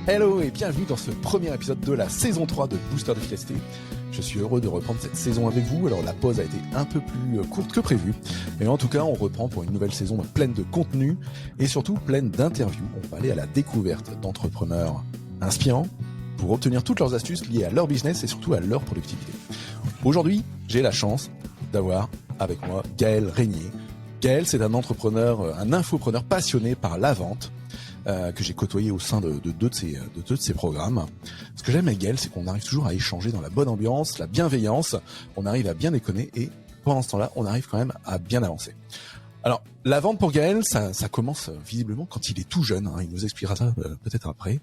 Hello et bienvenue dans ce premier épisode de la saison 3 de Booster d'efficacité. Je suis heureux de reprendre cette saison avec vous. Alors la pause a été un peu plus courte que prévu, mais en tout cas on reprend pour une nouvelle saison pleine de contenu et surtout pleine d'interviews. On va aller à la découverte d'entrepreneurs inspirants pour obtenir toutes leurs astuces liées à leur business et surtout à leur productivité. Aujourd'hui, j'ai la chance d'avoir avec moi Gaël Régnier. Gaël, c'est un entrepreneur, un infopreneur passionné par la vente, que j'ai côtoyé au sein de deux de ses programmes. Ce que j'aime avec Gaël, c'est qu'on arrive toujours à échanger dans la bonne ambiance, la bienveillance, on arrive à bien déconner et pendant ce temps-là, on arrive quand même à bien avancer. Alors, la vente pour Gaël, ça commence visiblement quand il est tout jeune, il nous expliquera ça peut-être après,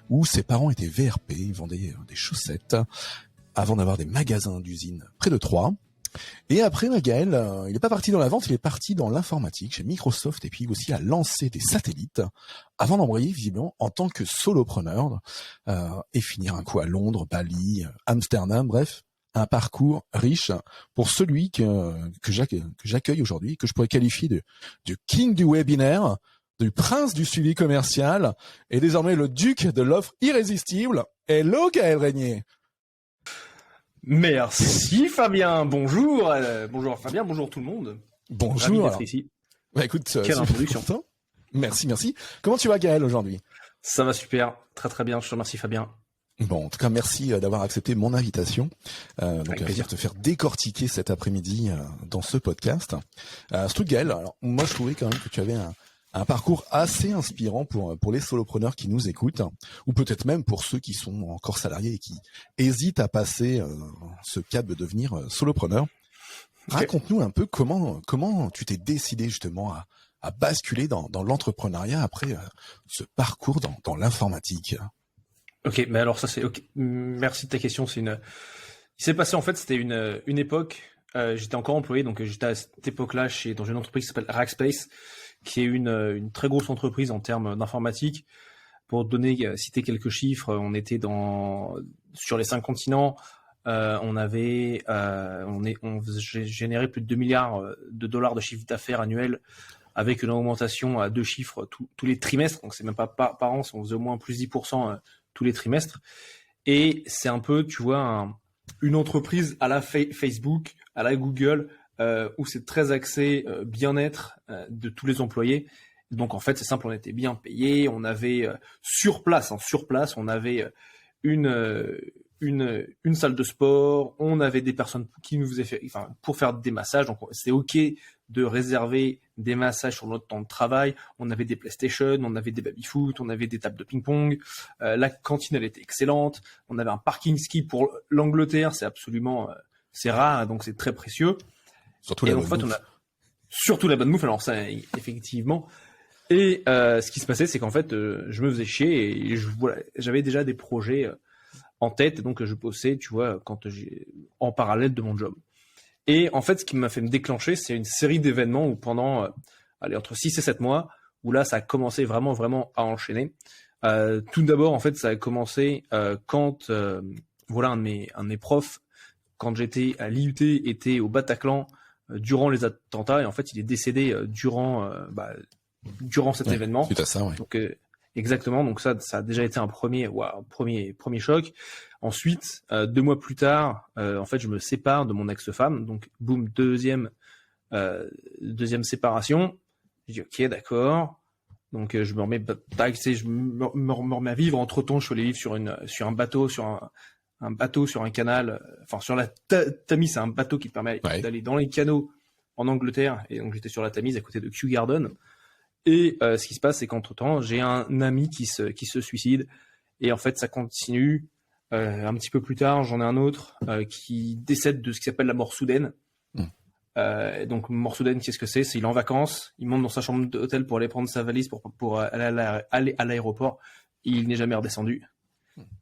où ses parents étaient VRP, ils vendaient des chaussettes avant d'avoir des magasins d'usines près de Troyes. Et après, Gaël, il n'est pas parti dans la vente, il est parti dans l'informatique chez Microsoft et puis aussi à lancer des satellites avant d'embrayer visiblement en tant que solopreneur et finir un coup à Londres, Bali, Amsterdam, bref, un parcours riche pour celui que j'accueille aujourd'hui, que je pourrais qualifier du king du webinaire, du prince du suivi commercial et désormais le duc de l'offre irrésistible. Hello Gaël Régnier. Merci Fabien, bonjour, bonjour Fabien, bonjour tout le monde. Bonjour. Ravi d'être ici. Bah écoute, quelle introduction. Content. Merci. Comment tu vas Gaël aujourd'hui? Ça va super, très bien, je te remercie Fabien. Bon, en tout cas, merci d'avoir accepté mon invitation. Donc, à plaisir de te faire décortiquer cet après-midi dans ce podcast. Surtout Gaël, alors moi je trouvais quand même que tu avais un parcours assez inspirant pour les solopreneurs qui nous écoutent, ou peut-être même pour ceux qui sont encore salariés et qui hésitent à passer ce cap de devenir solopreneur. Okay. Raconte-nous un peu comment tu t'es décidé justement à basculer dans l'entrepreneuriat après ce parcours dans l'informatique. Ok, mais alors ça c'est ok. Merci de ta question. Il s'est passé en fait, c'était une époque. J'étais encore employé, donc j'étais à cette époque-là dans une entreprise qui s'appelle Rackspace, qui est une très grosse entreprise en termes d'informatique. Pour citer quelques chiffres, on était sur les 5 continents. On généré plus de 2 milliards de dollars de chiffre d'affaires annuel avec une augmentation à 2 chiffres tous les trimestres. Donc c'est même pas par an, on faisait au moins plus 10% tous les trimestres. Et c'est un peu, tu vois, une entreprise à la Facebook, à la Google, où c'est très axé bien-être de tous les employés. Donc en fait, c'est simple, on était bien payés, on avait sur place, on avait une salle de sport, on avait des personnes qui nous faisaient pour faire des massages, donc c'est ok de réserver des massages sur notre temps de travail. On avait des PlayStation, on avait des baby-foot, on avait des tables de ping-pong, la cantine elle était excellente, on avait un parking ski pour l'Angleterre, c'est rare, donc c'est très précieux. Surtout la bonne bouffe. On a surtout la bonne bouffe, alors ça effectivement. Et ce qui se passait, c'est qu'en fait, je me faisais chier et j'avais déjà des projets en tête, et donc je bossais, tu vois, en parallèle de mon job. Et en fait, ce qui m'a fait me déclencher, c'est une série d'événements où pendant, entre 6 et 7 mois, où là, ça a commencé vraiment à enchaîner. Tout d'abord, en fait, ça a commencé quand, un de mes profs, quand j'étais à l'IUT, était au Bataclan durant les attentats, et en fait, il est décédé durant cet événement. Suite à ça, ouais. Donc, exactement. Donc ça a déjà été un premier choc. Ensuite, 2 mois plus tard, en fait, je me sépare de mon ex-femme. Donc, boum, deuxième séparation. Je dis ok, d'accord. Donc, je me remets, je me remets à vivre. Entre-temps, je suis allé vivre sur un bateau, sur un canal. Enfin, sur la Tamise, c'est un bateau qui te permet d'aller dans les canaux en Angleterre. Et donc, j'étais sur la Tamise à côté de Kew Garden. Et ce qui se passe, c'est qu'entre-temps, j'ai un ami qui se suicide. Et en fait, ça continue. Un petit peu plus tard, j'en ai un autre qui décède de ce qui s'appelle la mort soudaine. Donc, mort soudaine, qu'est-ce que c'est? C'est il est en vacances, il monte dans sa chambre d'hôtel pour aller prendre sa valise pour aller à l'aéroport. Il n'est jamais redescendu.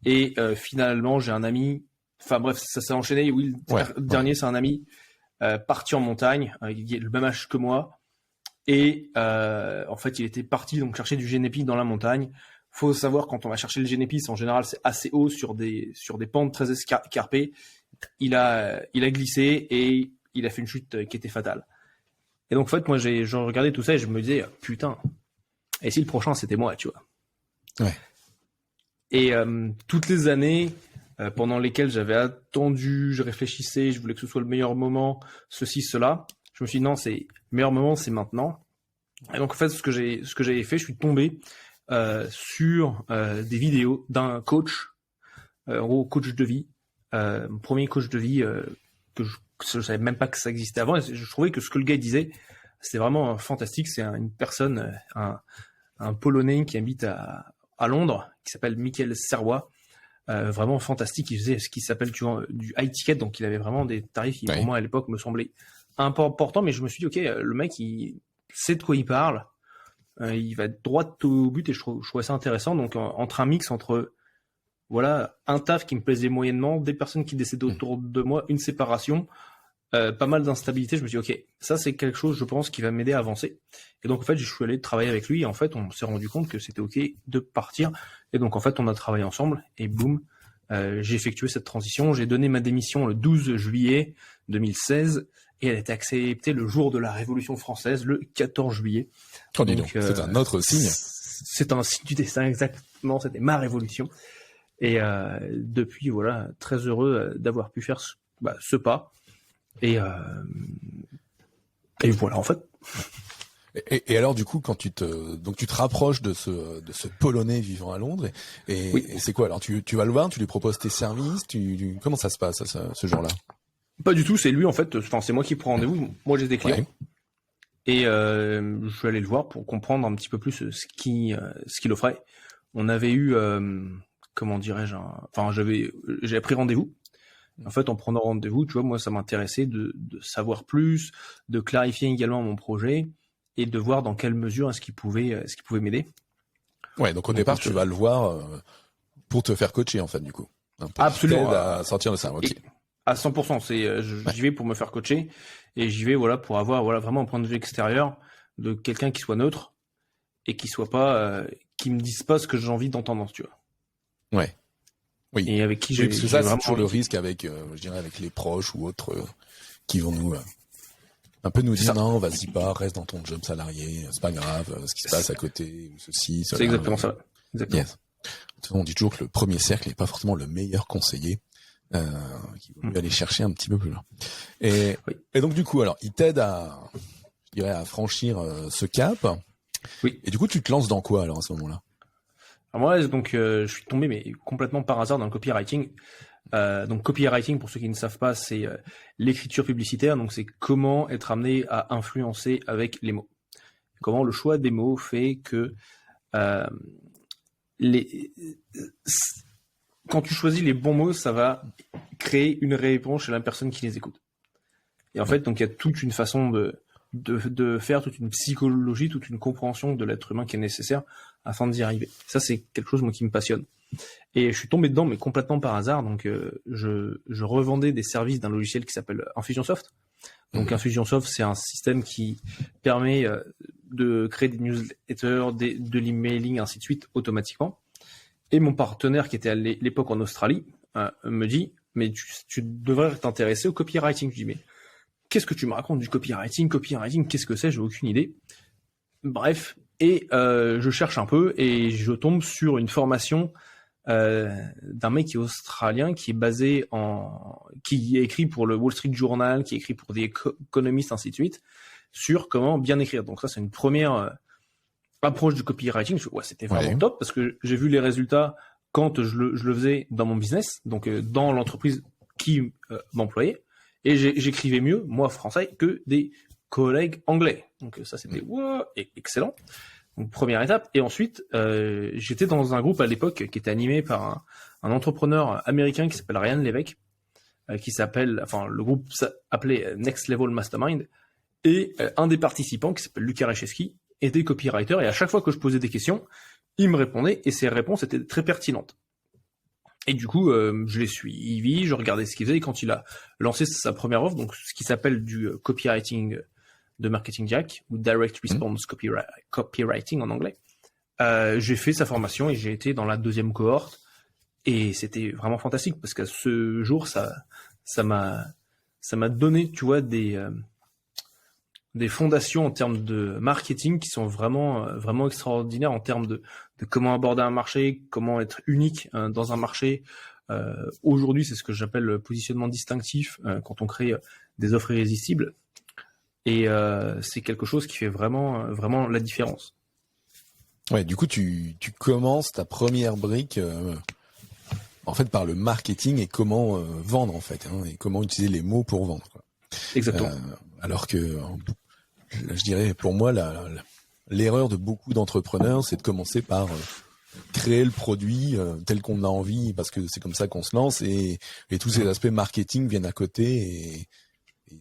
Et finalement, j'ai un ami. Enfin bref, ça s'est enchaîné. Oui, le dernier, c'est un ami parti en montagne, il a le même âge que moi. Et en fait, il était parti donc chercher du génépi dans la montagne. Faut savoir, quand on va chercher le génépi, en général, c'est assez haut sur des pentes très escarpées. Il a glissé et il a fait une chute qui était fatale. Et donc, en fait, moi, j'ai regardé tout ça et je me disais, putain, et si le prochain, c'était moi, tu vois. Ouais. Et toutes les années pendant lesquelles j'avais attendu, je réfléchissais, je voulais que ce soit le meilleur moment, ceci, cela, je me suis dit non, c'est le meilleur moment, c'est maintenant. Et donc en fait, ce que j'avais fait, je suis tombé sur des vidéos d'un coach, en gros coach de vie, mon premier coach de vie que je savais même pas que ça existait avant. Et je trouvais que ce que le gars disait, c'était vraiment fantastique. C'est une personne, un Polonais qui habite à Londres, qui s'appelle Michael Serwa. Vraiment fantastique. Il faisait ce qui s'appelle du high ticket, donc il avait vraiment des tarifs qui pour moi à l'époque me semblaient importants. Mais je me suis dit ok, le mec il sait de quoi il parle. Il va droit au but et je trouvais ça intéressant. Donc entre un mix entre voilà un taf qui me plaisait moyennement, des personnes qui décédaient autour de moi, une séparation, pas mal d'instabilité, je me suis dit ok, ça c'est quelque chose je pense qui va m'aider à avancer. Et donc en fait je suis allé travailler avec lui et en fait on s'est rendu compte que c'était ok de partir. Et donc en fait on a travaillé ensemble et boum, j'ai effectué cette transition. J'ai donné ma démission le 12 juillet 2016 et elle a été acceptée le jour de la Révolution française, le 14 juillet. Oh, dis donc, c'est un autre signe. C'est un signe du destin, exactement. C'était ma révolution. Et depuis, voilà, très heureux d'avoir pu faire ce pas. Et voilà, en fait. Et alors, du coup, quand tu te rapproches de ce Polonais vivant à Londres, et c'est quoi? Alors, tu vas le voir, tu lui proposes tes services, comment ça se passe, ce jour-là? Pas du tout, c'est lui, en fait. Enfin, c'est moi qui prends rendez-vous. Moi, j'ai des clients. Ouais. Et je suis allé le voir pour comprendre un petit peu plus ce qu'il offrait. On avait eu, comment dirais-je, j'avais pris rendez-vous. En fait, en prenant rendez-vous, tu vois, moi, ça m'intéressait de savoir plus, de clarifier également mon projet et de voir dans quelle mesure est-ce qu'il pouvait m'aider. Ouais, donc au départ, tu vas le voir pour te faire coacher, en fait, du coup. Absolument. À sortir de ça, ok. À 100%, j'y vais pour me faire coacher et j'y vais voilà pour avoir vraiment un point de vue extérieur de quelqu'un qui soit neutre et qui soit pas qui me dise pas ce que j'ai envie d'entendre, tu vois. Ouais. Oui. Et avec qui j'ai parce que ça c'est toujours le risque avec je dirais avec les proches ou autres qui vont nous un peu nous dire non, vas-y pas, reste dans ton job salarié, c'est pas grave, ce qui se passe à côté ou ceci, cela. C'est exactement ça. Exactement. Yes. On dit toujours que le premier cercle n'est pas forcément le meilleur conseiller. Qui vaut mieux aller chercher un petit peu plus loin. Et donc du coup, alors, il t'aide à franchir ce cap. Oui. Et du coup, tu te lances dans quoi alors à ce moment-là? Alors moi, donc, je suis tombé mais complètement par hasard dans le copywriting. Donc copywriting, pour ceux qui ne savent pas, c'est l'écriture publicitaire. Donc c'est comment être amené à influencer avec les mots. Comment le choix des mots fait que quand tu choisis les bons mots, ça va créer une réponse chez la personne qui les écoute. Et en fait, donc il y a toute une façon de faire, toute une psychologie, toute une compréhension de l'être humain qui est nécessaire afin d'y arriver. Ça, c'est quelque chose moi qui me passionne. Et je suis tombé dedans, mais complètement par hasard. Donc, je revendais des services d'un logiciel qui s'appelle Infusionsoft. Donc, Infusionsoft, c'est un système qui permet de créer des newsletters, de l'emailing, ainsi de suite, automatiquement. Et mon partenaire, qui était à l'époque en Australie, me dit « Mais tu devrais t'intéresser au copywriting. » Je dis « Mais qu'est-ce que tu me racontes du copywriting ? Copywriting, qu'est-ce que c'est ? J'ai aucune idée. » Bref, et je cherche un peu et je tombe sur une formation d'un mec qui est australien, qui est basé qui est écrit pour le Wall Street Journal, qui est écrit pour des économistes, ainsi de suite, sur comment bien écrire. Donc ça, c'est une première approche du copywriting. Ouais, c'était vraiment top parce que j'ai vu les résultats quand je le faisais dans mon business, donc dans l'entreprise qui m'employait, et j'écrivais mieux, moi français, que des collègues anglais. Donc ça, c'était excellent. Donc première étape. Et ensuite, j'étais dans un groupe à l'époque qui était animé par un entrepreneur américain qui s'appelle Ryan Levesque, le groupe s'appelait Next Level Mastermind, et un des participants qui s'appelle Lucas Rechevski était copywriter, et à chaque fois que je posais des questions, il me répondait et ses réponses étaient très pertinentes. Et du coup, je l'ai suivi, je regardais ce qu'il faisait, et quand il a lancé sa première offre, donc ce qui s'appelle du copywriting de Marketing Jack, ou Direct Response Copywriting en anglais, j'ai fait sa formation et j'ai été dans la deuxième cohorte, et c'était vraiment fantastique parce qu'à ce jour, ça m'a donné, tu vois, des fondations en termes de marketing qui sont vraiment extraordinaires en termes de comment aborder un marché, comment être unique dans un marché. Aujourd'hui, c'est ce que j'appelle le positionnement distinctif quand on crée des offres irrésistibles. Et c'est quelque chose qui fait vraiment la différence. Ouais, du coup, tu commences ta première brique en fait par le marketing et comment vendre en fait, hein, et comment utiliser les mots pour vendre, quoi. Exactement. Alors que je dirais pour moi l'erreur de beaucoup d'entrepreneurs, c'est de commencer par créer le produit tel qu'on a envie parce que c'est comme ça qu'on se lance et tous ces aspects marketing viennent à côté et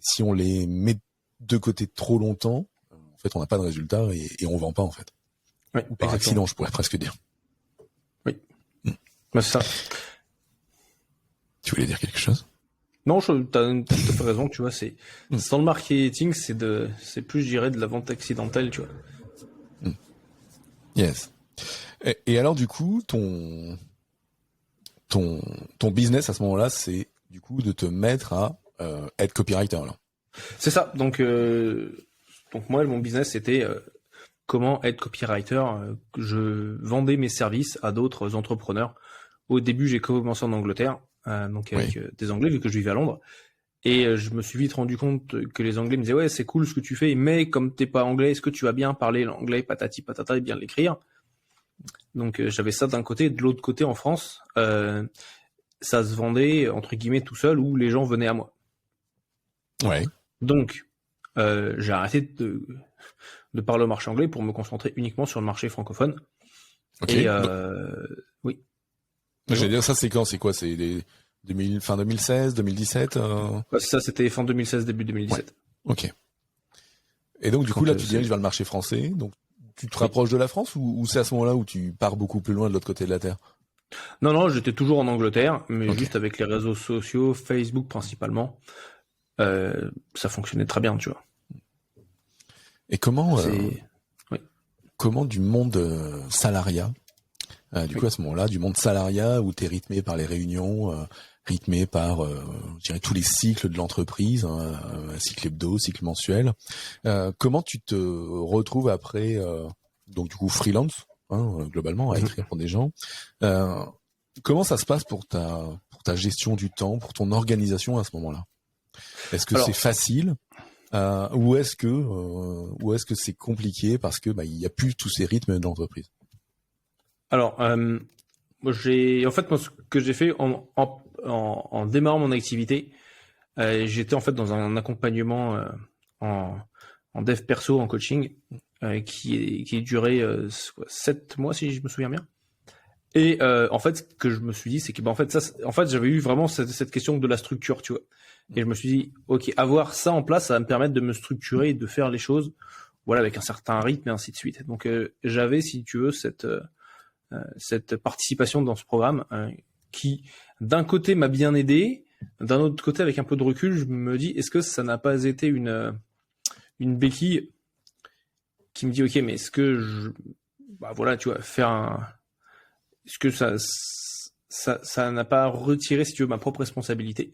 si on les met de côté trop longtemps, en fait on n'a pas de résultat et on vend pas en fait. Oui, Ou par exactement. accident, je pourrais presque dire. Oui. C'est ça. Tu voulais dire quelque chose? Non, t'as tout à fait raison, tu vois, c'est dans le marketing, c'est plus, je dirais, de la vente accidentelle, tu vois. Yes. Et alors du coup, ton business à ce moment-là, c'est du coup de te mettre à être copywriter là. C'est ça. Donc moi, mon business, c'était comment être copywriter. Je vendais mes services à d'autres entrepreneurs. Au début, j'ai commencé en Angleterre, donc avec des Anglais, vu que je vivais à Londres. Et je me suis vite rendu compte que les Anglais me disaient ouais, c'est cool ce que tu fais, mais comme t'es pas anglais, est-ce que tu vas bien parler l'anglais, patati patata, et bien l'écrire? Donc j'avais ça d'un côté, de l'autre côté en France, ça se vendait entre guillemets tout seul ou les gens venaient à moi. Ouais. Donc j'ai arrêté de parler au marché anglais pour me concentrer uniquement sur le marché francophone. Ok. Et oui. J'allais dire ça, c'est quand? C'est quoi? C'est fin 2016, 2017 Ça, c'était fin 2016, début 2017. Ouais. Ok. Et donc, du coup, là, tu diriges vers le marché français. Donc, tu te rapproches de la France ou c'est à ce moment-là où tu pars beaucoup plus loin de l'autre côté de la Terre? Non, j'étais toujours en Angleterre, mais juste avec les réseaux sociaux, Facebook principalement, ça fonctionnait très bien, tu vois. Et comment du monde salariat, du coup, à ce moment-là, du monde salariat où tu es rythmé par les réunions, rythmé par, je dirais, tous les cycles de l'entreprise, cycle hebdo, cycle mensuel. Comment tu te retrouves après, donc du coup freelance, globalement, à écrire pour des gens. Comment ça se passe pour ta gestion du temps, pour ton organisation à ce moment-là? Est-ce que c'est facile ou est-ce que c'est compliqué parce que il y a plus tous ces rythmes de l'entreprise? Alors, moi, ce que j'ai fait en démarrant mon activité, j'étais en fait dans un accompagnement en dev perso, en coaching, qui durait 7 mois si je me souviens bien. Et en fait, ce que je me suis dit, c'est que j'avais eu vraiment cette question de la structure, tu vois. Et je me suis dit, ok, avoir ça en place, ça va me permettre de me structurer et de faire les choses, voilà, avec un certain rythme et ainsi de suite. Donc j'avais, si tu veux, cette participation dans ce programme qui, d'un côté, m'a bien aidé, d'un autre côté, avec un peu de recul, je me dis, est-ce que ça n'a pas été une béquille qui me dit, ok, mais est-ce que voilà, tu vois, est-ce que ça n'a pas retiré, si tu veux, ma propre responsabilité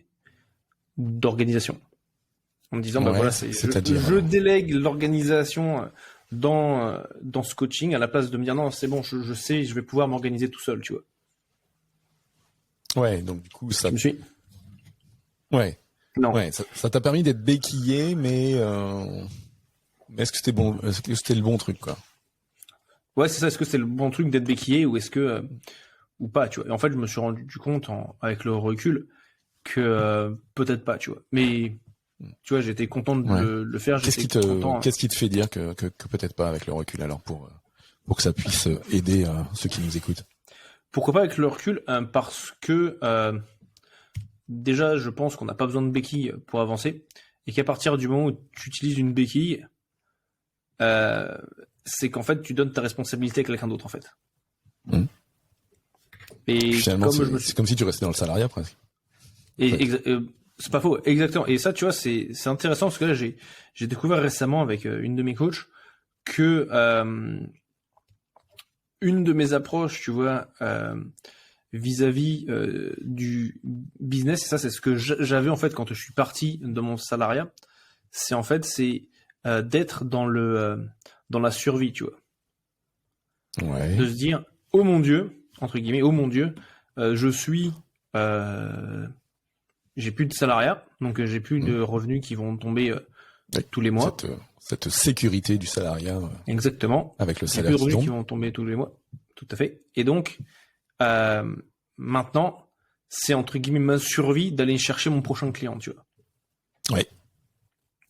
d'organisation, en me disant, voilà, je délègue l'organisation dans ce coaching à la place de me dire non, c'est bon, je sais, je vais pouvoir m'organiser tout seul, tu vois. Ouais, donc du coup ça. Tu me suis? Ouais. Non. Ouais, ça t'a permis d'être béquillé, mais est-ce que c'était bon? Est-ce que c'était le bon truc, quoi? Ouais, c'est ça. Est-ce que c'est le bon truc d'être béquillé ou est-ce que ou pas, tu vois? Et en fait, je me suis rendu compte avec le recul que peut-être pas, tu vois. Mais tu vois, j'étais content de le faire. Qu'est-ce qui te fait dire que peut-être pas avec le recul alors pour que ça puisse aider ceux qui nous écoutent? Pourquoi pas avec le recul? Parce que déjà, je pense qu'on n'a pas besoin de béquille pour avancer et qu'à partir du moment où tu utilises une béquille, c'est qu'en fait, tu donnes ta responsabilité à quelqu'un d'autre, en fait. Et finalement, c'est comme si tu restais dans le salariat presque. Et c'est pas faux, exactement. Et ça, tu vois, c'est intéressant parce que là, j'ai découvert récemment avec une de mes coachs que une de mes approches, tu vois, vis-à-vis du business, et ça, c'est ce que j'avais en fait quand je suis parti de mon salariat. C'est en fait, d'être dans dans la survie, tu vois. Ouais. De se dire, oh mon Dieu, entre guillemets, oh mon Dieu, je suis, j'ai plus de salariat, donc j'ai plus de revenus qui vont tomber tous les mois. Cette sécurité du salariat. Exactement. Avec le J'ai salaire plus de revenus qui qui tombe. vont tomber tous les mois. Tout à fait. Et donc, maintenant, c'est entre guillemets ma survie d'aller chercher mon prochain client, tu vois. Ouais.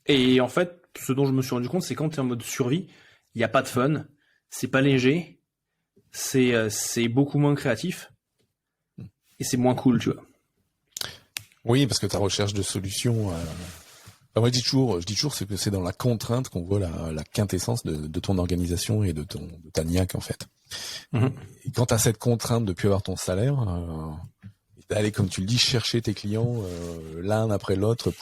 Et en fait, ce dont je me suis rendu compte, c'est quand tu es en mode survie, il n'y a pas de fun, c'est pas léger, c'est beaucoup moins créatif, et c'est moins cool, tu vois. Oui, parce que ta recherche de solutions. Moi, je dis toujours, c'est que c'est dans la contrainte qu'on voit la quintessence de ton organisation et de ta niaque, en fait. Mhm. Et quand tu as cette contrainte de plus avoir ton salaire, d'aller, comme tu le dis, chercher tes clients l'un après l'autre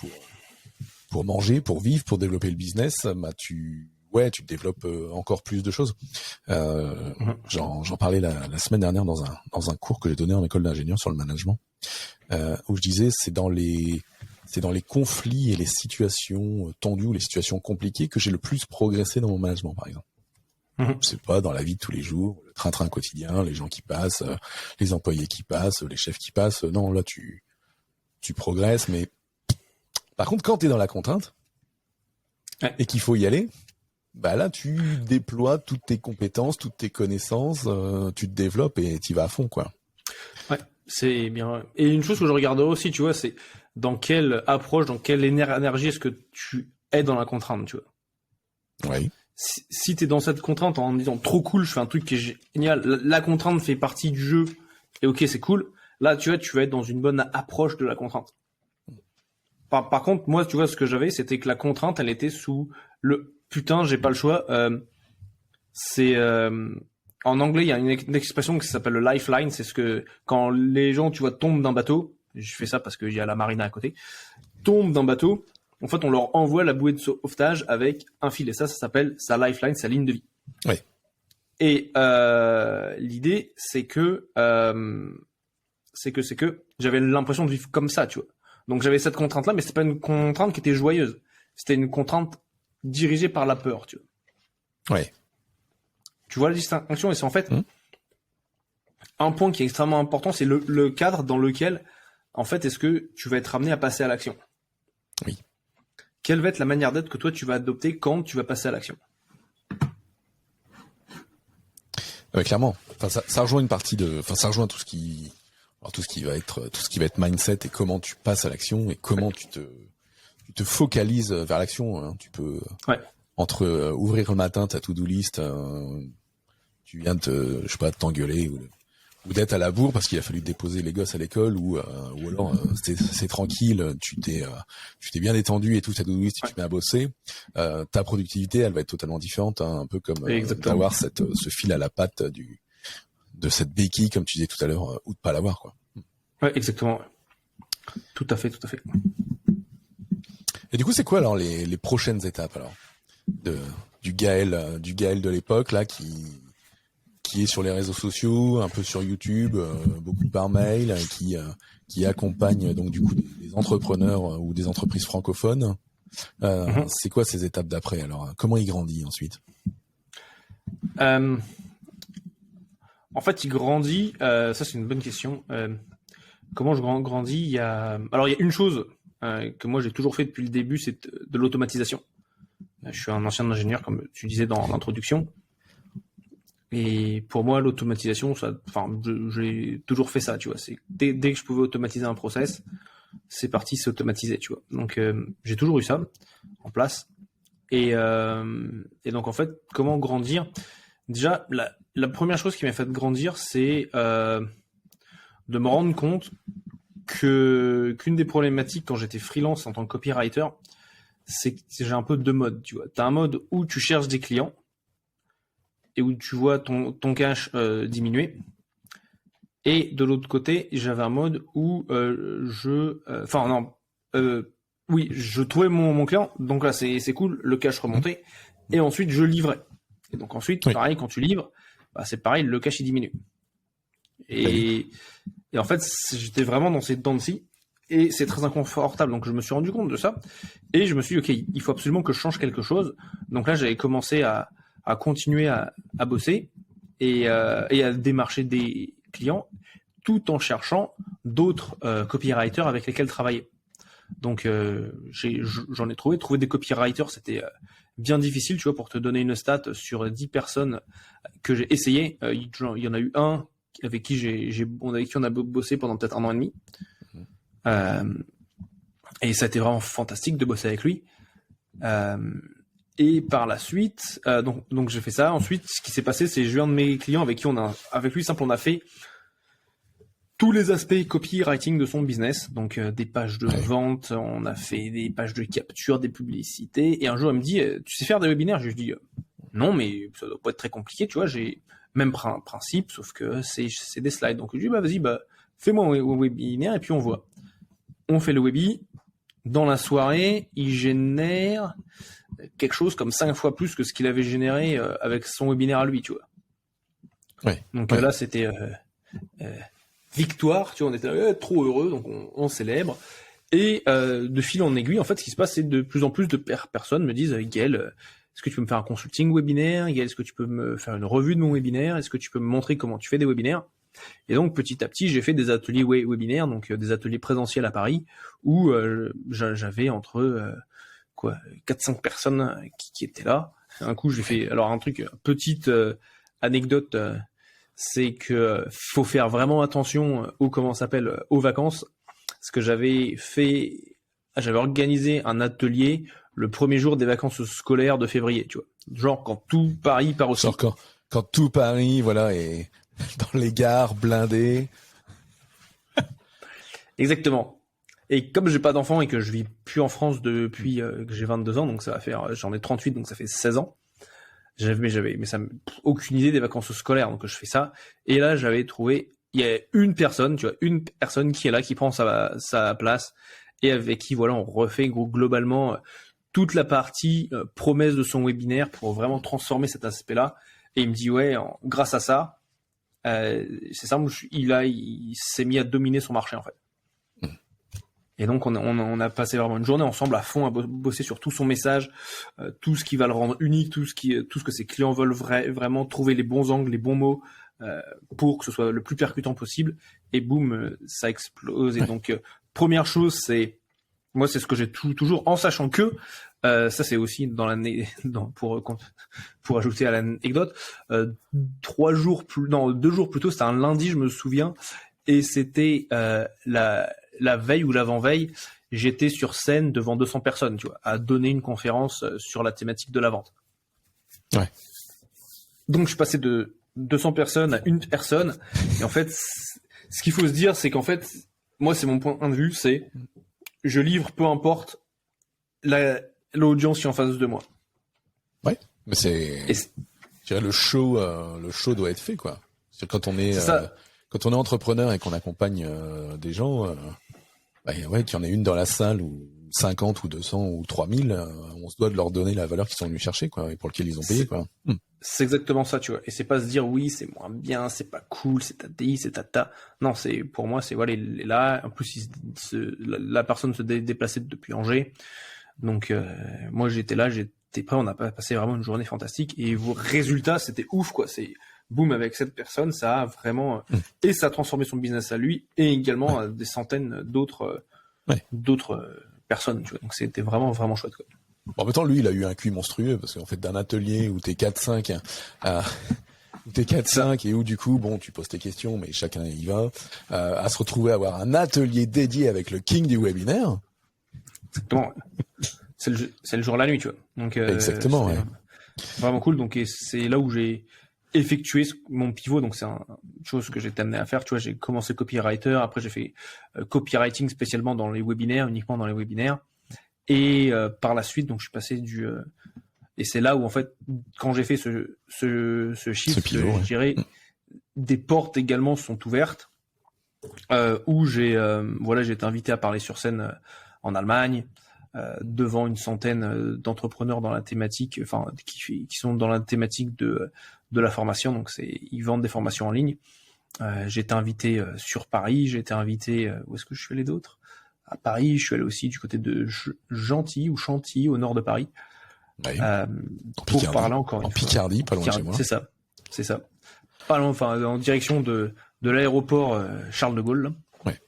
pour manger, pour vivre, pour développer le business, bah tu développes encore plus de choses. J'en parlais la semaine dernière dans un cours que j'ai donné en école d'ingénieur sur le management, où je disais c'est dans les conflits et les situations tendues ou les situations compliquées que j'ai le plus progressé dans mon management, par exemple. C'est pas dans la vie de tous les jours, le train-train quotidien, les gens qui passent, les employés qui passent, les chefs qui passent. Non, là tu progresses, mais par contre quand tu es dans la contrainte et qu'il faut y aller, bah là tu déploies toutes tes compétences, toutes tes connaissances, tu te développes et tu vas à fond, quoi. Ouais, c'est bien. Et une chose que je regarderai aussi, tu vois, c'est dans quelle approche, dans quelle énergie est-ce que tu es dans la contrainte, tu vois. Oui. Si t'es dans cette contrainte en me disant trop cool, je fais un truc qui est génial, la contrainte fait partie du jeu, et ok, c'est cool, là, tu vois, tu vas être dans une bonne approche de la contrainte. Par contre, moi, tu vois, ce que j'avais, c'était que la contrainte, elle était sous le putain, j'ai pas le choix. En anglais, il y a une expression qui s'appelle le lifeline. C'est ce que quand les gens, tu vois, tombent d'un bateau. Je fais ça parce qu'il y a la marina à côté. Tombent d'un bateau. En fait, on leur envoie la bouée de sauvetage avec un fil. Et ça s'appelle sa lifeline, sa ligne de vie. Oui. Et l'idée, c'est que j'avais l'impression de vivre comme ça, tu vois. Donc j'avais cette contrainte-là, mais c'était pas une contrainte qui était joyeuse. C'était une contrainte dirigée par la peur, tu vois. Ouais. Tu vois la distinction, et c'est en fait un point qui est extrêmement important, c'est le cadre dans lequel, en fait, est-ce que tu vas être amené à passer à l'action. Oui. Quelle va être la manière d'être que toi tu vas adopter quand tu vas passer à l'action. Clairement. Enfin, ça rejoint une partie ça rejoint tout ce qui va être mindset et comment tu passes à l'action et comment tu te focalises vers l'action. Hein. Tu peux entre ouvrir le matin ta to-do list, tu viens de t'engueuler ou d'être à la bourre parce qu'il a fallu déposer les gosses à l'école ou alors c'est tranquille, tu t'es bien détendu et tout, ta to-do list, tu te mets à bosser. Ta productivité, elle va être totalement différente, hein, un peu comme d'avoir ce fil à la patte de cette béquille, comme tu disais tout à l'heure, ou de pas l'avoir, quoi. Ouais, exactement. Tout à fait. Et du coup, c'est quoi alors les prochaines étapes alors du Gaël de l'époque là qui est sur les réseaux sociaux, un peu sur YouTube, beaucoup par mail, qui accompagne donc du coup des entrepreneurs ou des entreprises francophones. C'est quoi ces étapes d'après alors? Comment il grandit ensuite? En fait, il grandit. Ça, c'est une bonne question. Comment je grandis? Il y a une chose que moi j'ai toujours fait depuis le début, c'est de l'automatisation. Je suis un ancien ingénieur, comme tu disais dans l'introduction. Et pour moi, l'automatisation, j'ai toujours fait ça, tu vois. C'est dès que je pouvais automatiser un process, c'est parti, c'est automatisé, tu vois. Donc j'ai toujours eu ça en place. Et donc en fait, comment grandir? Déjà, la première chose qui m'a fait grandir, c'est de me rendre compte qu'une des problématiques quand j'étais freelance en tant que copywriter, c'est que j'ai un peu deux modes, tu vois. T'as un mode où tu cherches des clients et où tu vois ton cash diminuer. Et de l'autre côté, j'avais un mode où je trouvais mon client, donc là c'est cool, le cash remontait, et ensuite je livrais. Et donc ensuite, pareil, quand tu livres, bah, c'est pareil, le cash il diminue. Et en fait, j'étais vraiment dans ces dents de scie. Et c'est très inconfortable, donc je me suis rendu compte de ça. Et je me suis dit, ok, il faut absolument que je change quelque chose. Donc là, j'avais commencé à continuer à bosser et à démarcher des clients, tout en cherchant d'autres copywriters avec lesquels travailler. Donc j'en ai trouvé des copywriters, c'était bien difficile, tu vois, pour te donner une stat sur 10 personnes que j'ai essayé, il y en a eu un avec qui on a bossé pendant peut-être 1 an et demi. Et ça a été vraiment fantastique de bosser avec lui. Et par la suite, donc j'ai fait ça. Ensuite, ce qui s'est passé, c'est que j'ai eu un de mes clients avec qui on a fait tous les aspects copywriting de son business, donc des pages de vente, on a fait des pages de capture, des publicités, et un jour il me dit tu sais faire des webinaires? Je lui dis non, mais ça doit pas être très compliqué, tu vois, j'ai même principe, sauf que c'est des slides. Donc je lui dis vas-y, fais-moi un webinaire et puis on voit. On fait le webi, dans la soirée, il génère quelque chose comme 5 fois plus que ce qu'il avait généré avec son webinaire à lui, tu vois. Donc là c'était victoire, tu vois, on était trop heureux, donc on célèbre. Et de fil en aiguille, en fait, ce qui se passe, c'est de plus en plus de personnes me disent Gaël, est-ce que tu peux me faire un consulting webinaire? Gaël, est-ce que tu peux me faire une revue de mon webinaire? Est-ce que tu peux me montrer comment tu fais des webinaires? Et donc, petit à petit, j'ai fait des ateliers webinaires, donc des ateliers présentiels à Paris, où j'avais entre 4-5 personnes qui étaient là. Un coup, j'ai fait, alors un truc, petite anecdote, c'est que faut faire vraiment attention aux vacances. Parce que j'avais organisé un atelier le premier jour des vacances scolaires de février, tu vois. Genre quand tout Paris part au ski. Genre quand tout Paris, voilà, est dans les gares blindées. Exactement. Et comme j'ai pas d'enfants et que je vis plus en France depuis que j'ai 22 ans, donc ça va faire, j'en ai 38, donc ça fait 16 ans. Mais ça aucune idée des vacances scolaires, donc je fais ça. Et là, j'avais trouvé, il y a une personne qui est là, qui prend sa place et avec qui, voilà, on refait globalement toute la partie promesse de son webinaire pour vraiment transformer cet aspect-là. Et il me dit, grâce à ça, c'est simple, il s'est mis à dominer son marché, en fait. Et donc on a passé vraiment une journée ensemble à fond à bosser sur tout son message, tout ce qui va le rendre unique, tout ce que ses clients veulent vraiment trouver les bons angles, les bons mots pour que ce soit le plus percutant possible. Et boum, ça explose. Et donc première chose, c'est ce que j'ai toujours, en sachant que ça c'est aussi dans l'année, pour ajouter à l'anecdote, 2 jours plus tôt, c'était un lundi, je me souviens, et c'était la veille ou l'avant-veille, j'étais sur scène devant 200 personnes, tu vois, à donner une conférence sur la thématique de la vente. Ouais. Donc, je suis passé de 200 personnes à 1 personne. Et en fait, ce qu'il faut se dire, c'est qu'en fait, moi, c'est mon point de vue, c'est je livre peu importe l'audience qui est en face de moi. Ouais, mais je dirais le show doit être fait, quoi. C'est quand on est quand on est entrepreneur et qu'on accompagne des gens, qu'il y en ait une dans la salle ou 50 ou 200 ou 3000, on se doit de leur donner la valeur qu'ils sont venus chercher, quoi, et pour lequel ils ont payé, quoi. C'est exactement ça, tu vois. Et c'est pas se dire oui, c'est moins bien, c'est pas cool, c'est ta c'est ta. Non, pour moi, c'est voilà, il est là. En plus, la personne se déplaçait depuis Angers. Donc moi, j'étais là, j'étais prêt. On a passé vraiment une journée fantastique. Et vos résultats, c'était ouf, quoi. C'est boum, avec cette personne, ça a vraiment et ça a transformé son business à lui et également des centaines d'autres personnes, tu vois. Donc c'était vraiment vraiment chouette, quoi. Bon, en même temps, lui, il a eu un QI monstrueux parce qu'en fait, d'un atelier où t'es 4-5 et où du coup, bon, tu poses tes questions, mais chacun y va, à se retrouver à avoir un atelier dédié avec le king du webinaire. Exactement. C'est le jour et la nuit, tu vois. Donc exactement, ouais. Vraiment cool. Donc c'est là où j'ai effectué mon pivot. Donc c'est une chose que j'ai été amené à faire. Tu vois, j'ai commencé copywriter, après j'ai fait copywriting spécialement dans les webinaires, uniquement dans les webinaires. Et par la suite, donc je suis passé et c'est là où en fait, quand j'ai fait ce shift, pivot, je dirais, des portes également sont ouvertes, où j'ai été invité à parler sur scène en Allemagne, devant une centaine d'entrepreneurs dans la thématique, enfin qui sont dans la thématique de la formation. Donc ils vendent des formations en ligne. J'ai été invité sur Paris, j'ai été invité où est-ce que je suis allé d'autre? à Paris. Je suis allé aussi du côté de Gentilly ou Chantilly, au nord de Paris. Ouais. Pour parler encore une en fois. Picardie, pas loin de chez moi. C'est ça. Pas loin, enfin, en direction de l'aéroport Charles de Gaulle. Là. Ouais.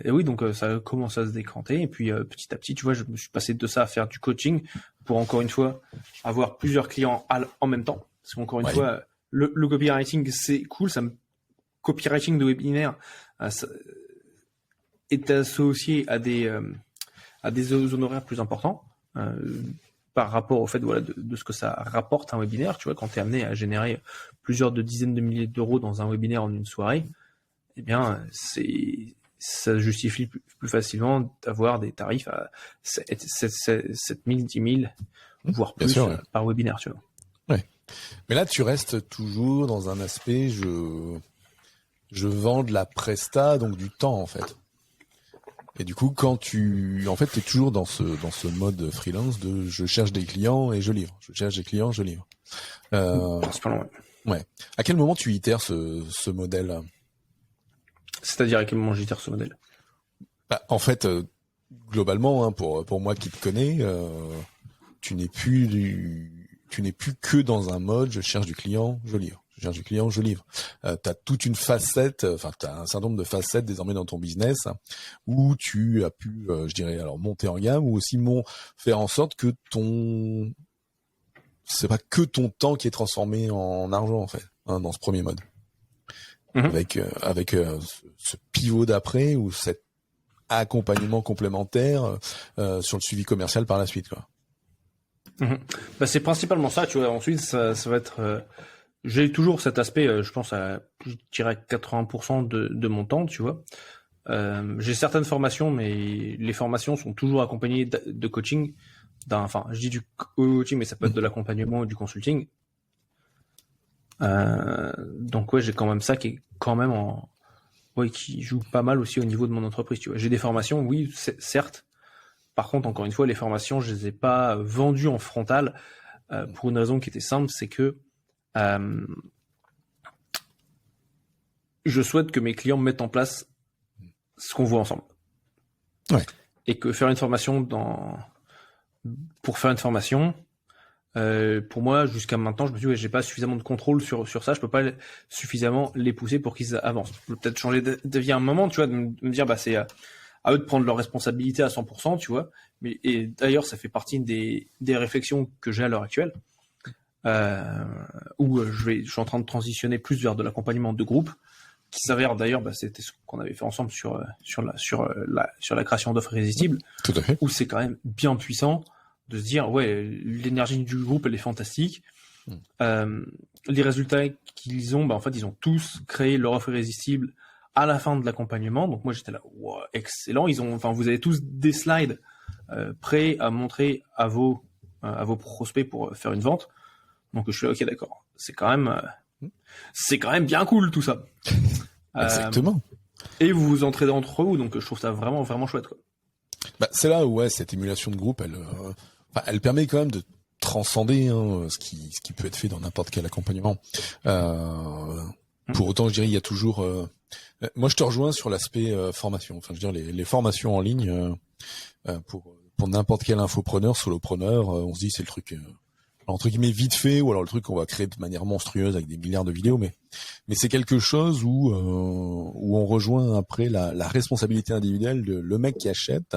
Et oui, donc ça commence à se décanter. Et puis petit à petit, tu vois, je me suis passé de ça à faire du coaching pour encore une fois avoir plusieurs clients en même temps. Parce qu'encore une fois, le copywriting, c'est cool. Copywriting de webinaire est associé à des honoraires plus importants. Par rapport au fait de ce que ça rapporte un webinaire, tu vois, quand tu es amené à générer plusieurs dizaines de milliers d'euros dans un webinaire en une soirée, eh bien, ça justifie plus facilement d'avoir des tarifs à 7 000, 10 000, voire plus sûr, par webinaire, tu vois. Ouais. Mais là, tu restes toujours dans un aspect, je vends de la presta, donc du temps, en fait. Et du coup, quand en fait, t'es toujours dans ce mode freelance de je cherche des clients et je livre. Je cherche des clients, je livre. Ouais. À quel moment tu itères ce modèle? C'est-à-dire à quel moment j'itère ce modèle? Bah, en fait, globalement, hein, pour moi qui te connais, tu n'es plus que dans un mode je cherche du client, je livre. Je cherche du client, je livre. T'as toute une facette, t'as un certain nombre de facettes désormais dans ton business où tu as pu, je dirais, alors monter en gamme ou aussi faire en sorte que c'est pas que ton temps qui est transformé en argent en fait, hein, dans ce premier mode. Avec ce pivot d'après ou cet accompagnement complémentaire sur le suivi commercial par la suite, quoi. Bah, c'est principalement ça, tu vois. Ensuite, ça va être j'ai toujours cet aspect, je pense à, je dirais 80% de mon temps, tu vois. J'ai certaines formations, mais les formations sont toujours accompagnées de coaching. Enfin, je dis du coaching, mais ça peut être de l'accompagnement ou du consulting. Donc ouais, j'ai quand même ça qui est quand même qui joue pas mal aussi au niveau de mon entreprise, tu vois. J'ai des formations, oui, certes. Par contre, encore une fois, les formations, je les ai pas vendues en frontal pour une raison qui était simple, c'est que je souhaite que mes clients mettent en place ce qu'on voit ensemble. Ouais. Et que faire une formation pour faire une formation, pour moi, jusqu'à maintenant, je me dis j'ai pas suffisamment de contrôle sur ça, je peux pas suffisamment les pousser pour qu'ils avancent. Je peux peut-être changer d'avis à un moment, tu vois, de me dire c'est à eux de prendre leurs responsabilités à 100%, tu vois. Et d'ailleurs, ça fait partie des réflexions que j'ai à l'heure actuelle. Où je suis en train de transitionner plus vers de l'accompagnement de groupe, qui s'avère d'ailleurs, c'était ce qu'on avait fait ensemble sur la création d'offres irrésistibles. Tout à fait. Où c'est quand même bien puissant de se dire l'énergie du groupe elle est fantastique. Les résultats qu'ils ont, en fait ils ont tous créé leur offre irrésistible à la fin de l'accompagnement. Donc moi j'étais là, wow, excellent. Vous avez tous des slides prêts à montrer à vos prospects pour faire une vente. Donc je suis là, ok, d'accord. C'est quand même bien cool tout ça. Exactement. Et vous vous entraidez entre vous, donc je trouve ça vraiment vraiment chouette, quoi. C'est là où cette émulation de groupe, elle permet quand même de transcender ce qui peut être fait dans n'importe quel accompagnement. Pour autant, je dirais il y a toujours. Moi, je te rejoins sur l'aspect formation. Enfin, je veux dire les formations en ligne pour n'importe quel infopreneur, solopreneur, on se dit c'est le truc. Entre guillemets vite fait, ou alors le truc qu'on va créer de manière monstrueuse avec des milliards de vidéos, mais c'est quelque chose où on rejoint après la responsabilité individuelle de le mec qui achète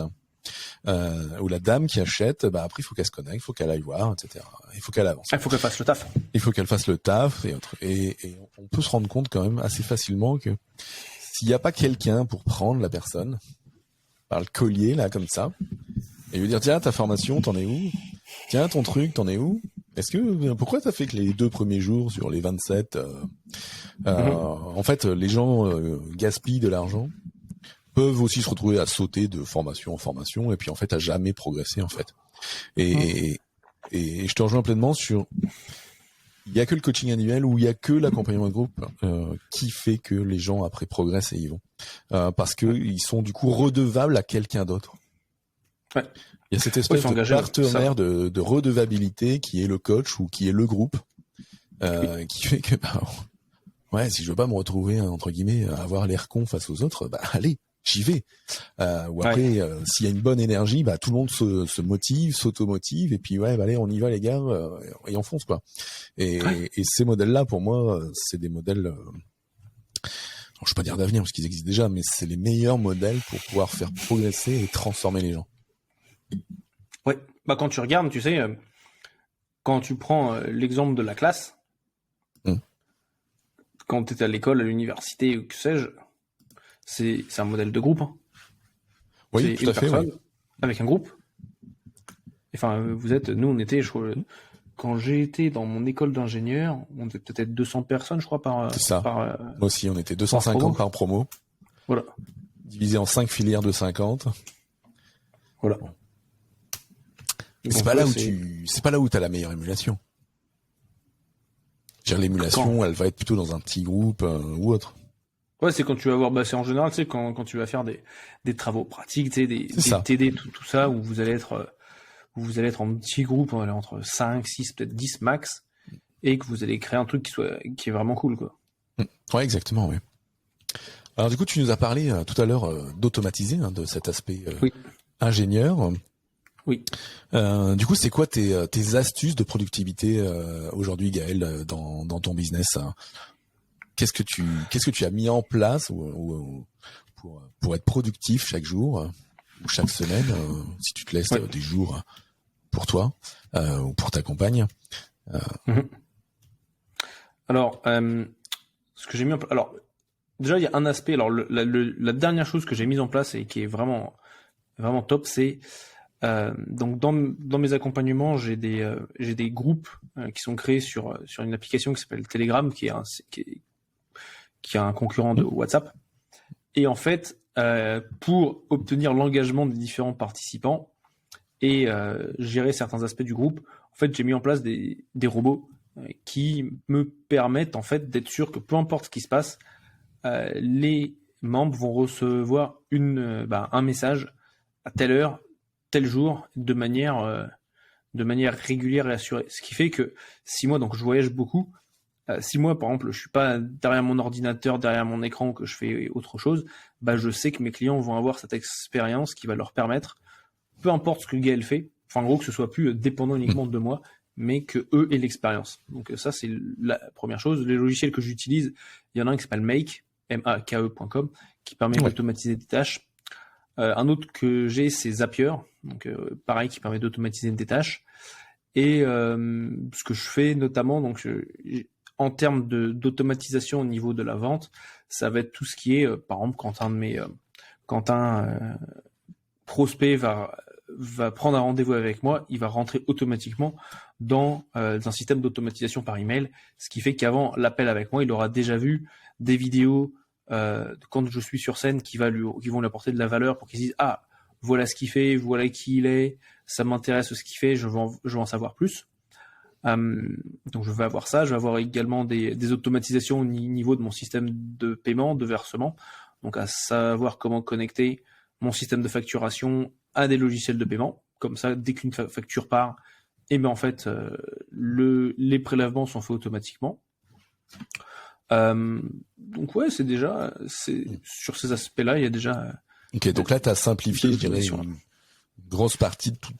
ou la dame qui achète. Après il faut qu'elle se connecte, il faut qu'elle aille voir, etc. Il faut qu'elle avance. Il faut qu'elle fasse le taf. Il faut qu'elle fasse le taf et on peut se rendre compte quand même assez facilement que s'il n'y a pas quelqu'un pour prendre la personne par le collier là comme ça et lui dire tiens ta formation t'en es où, tiens ton truc t'en es où. Pourquoi t'as fait que les 2 premiers jours sur les 27 en fait les gens gaspillent de l'argent, peuvent aussi se retrouver à sauter de formation en formation et puis en fait à jamais progresser en fait. Et je te rejoins pleinement sur il y a que le coaching annuel ou il y a que l'accompagnement de groupe qui fait que les gens après progressent et y vont parce que ils sont du coup redevables à quelqu'un d'autre. Ouais. Il y a cette espèce de partenaire de redevabilité qui est le coach ou qui est le groupe, qui fait que si je veux pas me retrouver entre guillemets à avoir l'air con face aux autres, allez, j'y vais. Ou après, s'il y a une bonne énergie, bah tout le monde se motive, s'automotive, et puis allez, on y va les gars, et on fonce quoi. Et ces modèles-là, pour moi, c'est des modèles. Je ne vais pas dire d'avenir parce qu'ils existent déjà, mais c'est les meilleurs modèles pour pouvoir faire progresser et transformer les gens. Ouais, bah quand tu regardes, tu sais, quand tu prends l'exemple de la classe, quand tu es à l'école, à l'université ou que sais-je, c'est un modèle de groupe. Hein. Oui, c'est tout une à fait. personne avec un groupe. Enfin, nous on était, quand j'ai été dans mon école d'ingénieur, on était peut-être 200 personnes, je crois, C'est ça. Moi aussi, on était 250 par promo. Voilà. Divisé en 5 filières de 50. Voilà. Bon. C'est pas là où t'as la meilleure émulation. L'émulation, elle va être plutôt dans un petit groupe ou autre. Ouais, c'est quand tu vas voir, c'est en général, tu sais, quand tu vas faire des travaux pratiques, tu sais, des TD, tout ça, où vous allez être en petit groupe, entre 5, 6, peut-être 10 max, et que vous allez créer un truc qui est vraiment cool, quoi. Ouais, exactement, oui. Alors du coup, tu nous as parlé tout à l'heure d'automatiser, de cet aspect ingénieur. Oui. Du coup, c'est quoi tes astuces de productivité aujourd'hui, Gaël, dans ton business, hein? Qu'est-ce que tu as mis en place pour être productif chaque jour ou chaque semaine, si tu te laisses des jours pour toi ou pour ta compagne. Alors, ce que j'ai mis en place. Alors, déjà, il y a un aspect. Alors, la dernière chose que j'ai mise en place et qui est vraiment, vraiment top, c'est donc dans mes accompagnements, j'ai des groupes qui sont créés sur une application qui s'appelle Telegram, qui est un concurrent de WhatsApp. Et en fait, pour obtenir l'engagement des différents participants et gérer certains aspects du groupe, en fait, j'ai mis en place des robots qui me permettent en fait d'être sûr que peu importe ce qui se passe, les membres vont recevoir un message à telle heure, tel jour, de manière régulière et assurée. Ce qui fait que si moi, donc je voyage beaucoup, si moi, par exemple, je suis pas derrière mon ordinateur, derrière mon écran, que je fais autre chose, je sais que mes clients vont avoir cette expérience qui va leur permettre, peu importe ce que Gaël fait, enfin en gros que ce soit plus dépendant uniquement de moi, mais que eux aient l'expérience. Donc ça, c'est la première chose. Les logiciels que j'utilise, il y en a un qui s'appelle Make, make.com, qui permet d'automatiser des tâches. Un autre que j'ai, c'est Zapier, donc pareil, qui permet d'automatiser des tâches. Et ce que je fais notamment, donc en termes d'automatisation au niveau de la vente, ça va être tout ce qui est, par exemple, quand un prospect va prendre un rendez-vous avec moi, il va rentrer automatiquement dans un système d'automatisation par email, ce qui fait qu'avant l'appel avec moi, il aura déjà vu des vidéos quand je suis sur scène qui vont lui apporter de la valeur pour qu'il se dise voilà ce qu'il fait, voilà qui il est, ça m'intéresse ce qu'il fait, je veux en savoir plus. Donc je vais avoir ça, je vais avoir également des automatisations au niveau de mon système de paiement, de versement, donc à savoir comment connecter mon système de facturation à des logiciels de paiement, comme ça dès qu'une facture part, en fait les prélèvements sont faits automatiquement. Donc ouais, c'est sur ces aspects-là, il y a déjà. Ok, donc là tu as simplifié, je dirais, une grosse partie de tout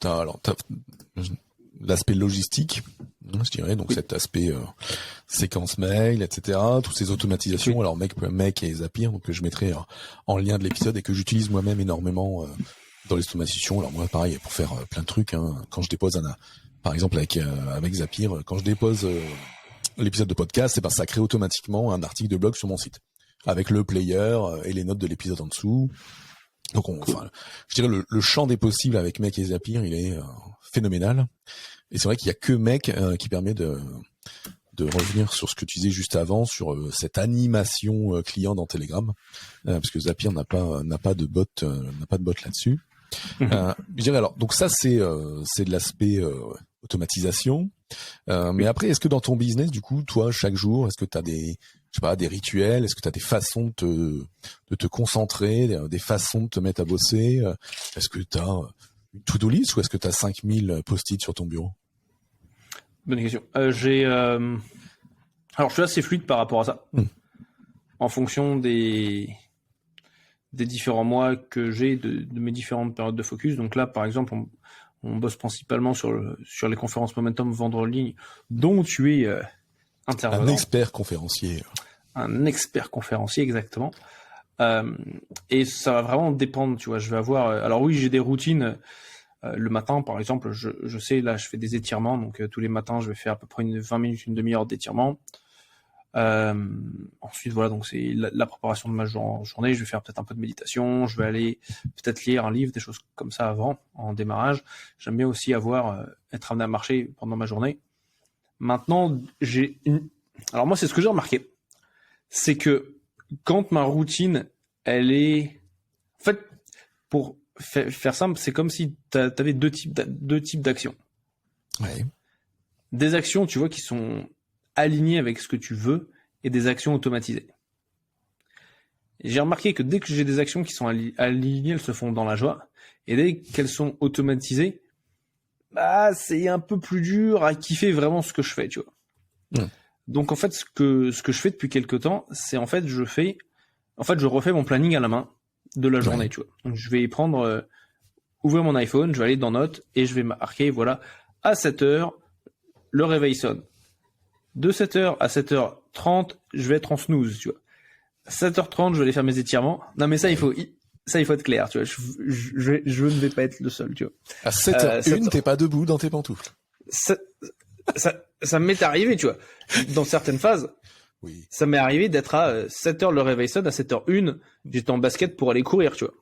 l'aspect logistique, je dirais, donc cet aspect séquence mail, etc., toutes ces automatisations, alors Make et Zapier, donc que je mettrai en lien de l'épisode et que j'utilise moi-même énormément dans les automatisations. Alors moi, pareil, pour faire plein de trucs, quand je dépose par exemple avec Zapier, quand je dépose l'épisode de podcast, ça crée automatiquement un article de blog sur mon site avec le player et les notes de l'épisode en dessous. Donc, je dirais le champ des possibles avec Make et Zapier, il est phénoménal. Et c'est vrai qu'il y a que Make qui permet de revenir sur ce que tu disais juste avant, sur cette animation client dans Telegram, parce que Zapier n'a pas de bot là-dessus. Je dirais alors, donc ça c'est de l'aspect automatisation. Mais après, est-ce que dans ton business, du coup, toi, chaque jour, est-ce que tu as des rituels, est-ce que tu as des façons de te concentrer, des façons de te mettre à bosser, est-ce que tu as une to-do list ou est-ce que tu as 5000 post-it sur ton bureau? Bonne question. Alors, je suis assez fluide par rapport à ça. En fonction des des différents mois que j'ai, de mes différentes périodes de focus. Donc là, par exemple, on bosse principalement sur les conférences Momentum vendre en ligne, dont tu es intervenant. Un expert conférencier. Un expert conférencier, exactement. Et ça va vraiment dépendre, tu vois. Je vais avoir. Alors oui, j'ai des routines. Le matin, par exemple, je sais, là, je fais des étirements. Donc tous les matins, je vais faire à peu près 20 minutes, une demi-heure d'étirement. Ensuite, voilà, donc c'est la préparation de ma journée. Je vais faire peut-être un peu de méditation. Je vais aller peut-être lire un livre, des choses comme ça avant, en démarrage. J'aime bien aussi être amené à marcher pendant ma journée. Maintenant, alors moi, c'est ce que j'ai remarqué. C'est que quand ma routine, elle est... En fait, pour faire simple, c'est comme si tu avais deux types d'actions. Ouais. Des actions, tu vois, qui sont alignées avec ce que tu veux et des actions automatisées. Et j'ai remarqué que dès que j'ai des actions qui sont alignées, elles se font dans la joie. Et dès qu'elles sont automatisées, bah, c'est un peu plus dur à kiffer vraiment ce que je fais, tu vois. Donc en fait, ce que je fais depuis quelques temps, c'est en fait, je refais mon planning à la main de la journée, tu vois. Donc je vais ouvrir mon iPhone, je vais aller dans Notes et je vais marquer, voilà, à 7h, le réveil sonne. De 7h à 7h30, je vais être en snooze, tu vois. À 7h30, je vais aller faire mes étirements. Non mais ça, il faut être clair, tu vois. Je ne vais pas être le seul, tu vois. À 7h01, t'es pas debout dans tes pantoufles. Ça m'est arrivé, tu vois. Dans certaines phases, oui. Ça m'est arrivé d'être à 7h le réveil sonne, à 7h01, j'étais en basket pour aller courir, tu vois.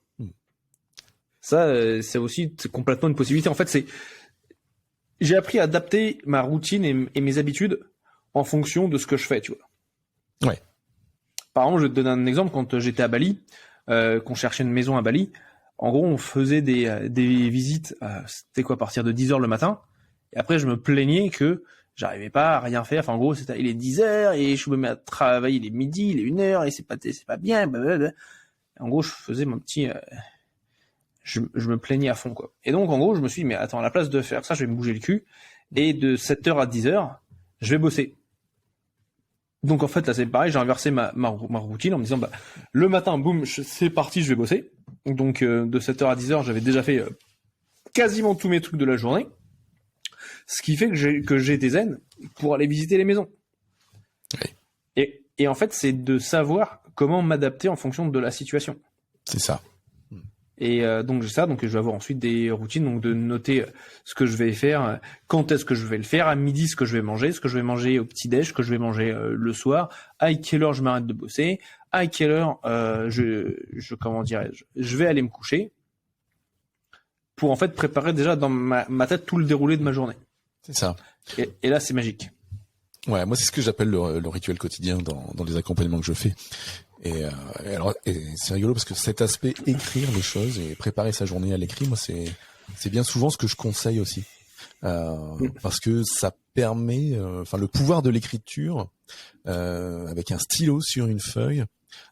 Ça, c'est complètement une possibilité. En fait, j'ai appris à adapter ma routine et mes habitudes en fonction de ce que je fais, tu vois. Ouais. Par exemple, je vais te donner un exemple. Quand j'étais à Bali, qu'on cherchait une maison à Bali, en gros, on faisait des visites, c'était quoi, à partir de 10h le matin. Et après, je me plaignais que j'arrivais pas à rien faire. Enfin, en gros, il est 10h et je me mets à travailler, il est midi, il est 1h et c'est pas bien. Blablabla. En gros, je faisais mon petit... je me plaignais à fond, quoi. Et donc, en gros, je me suis dit, mais attends, à la place de faire ça, je vais me bouger le cul. Et de 7h à 10h, je vais bosser. Donc, en fait, là, c'est pareil, j'ai inversé ma routine en me disant, bah, le matin, boum, c'est parti, je vais bosser. Donc, de 7h à 10h, j'avais déjà fait quasiment tous mes trucs de la journée. Ce qui fait que j'ai des zen pour aller visiter les maisons. Oui. Et en fait, c'est de savoir comment m'adapter en fonction de la situation. C'est ça. Et donc j'ai ça, donc je vais avoir ensuite des routines, donc de noter ce que je vais faire, quand est-ce que je vais le faire, à midi ce que je vais manger au petit-déj, ce que je vais manger le soir, à quelle heure je m'arrête de bosser, à quelle heure je vais aller me coucher, pour en fait préparer déjà dans ma tête tout le déroulé de ma journée. C'est ça. Et là c'est magique. Ouais, moi c'est ce que j'appelle le rituel quotidien dans les accompagnements que je fais. Et c'est rigolo parce que cet aspect écrire les choses et préparer sa journée à l'écrit, moi c'est bien souvent ce que je conseille aussi, parce que ça permet, le pouvoir de l'écriture avec un stylo sur une feuille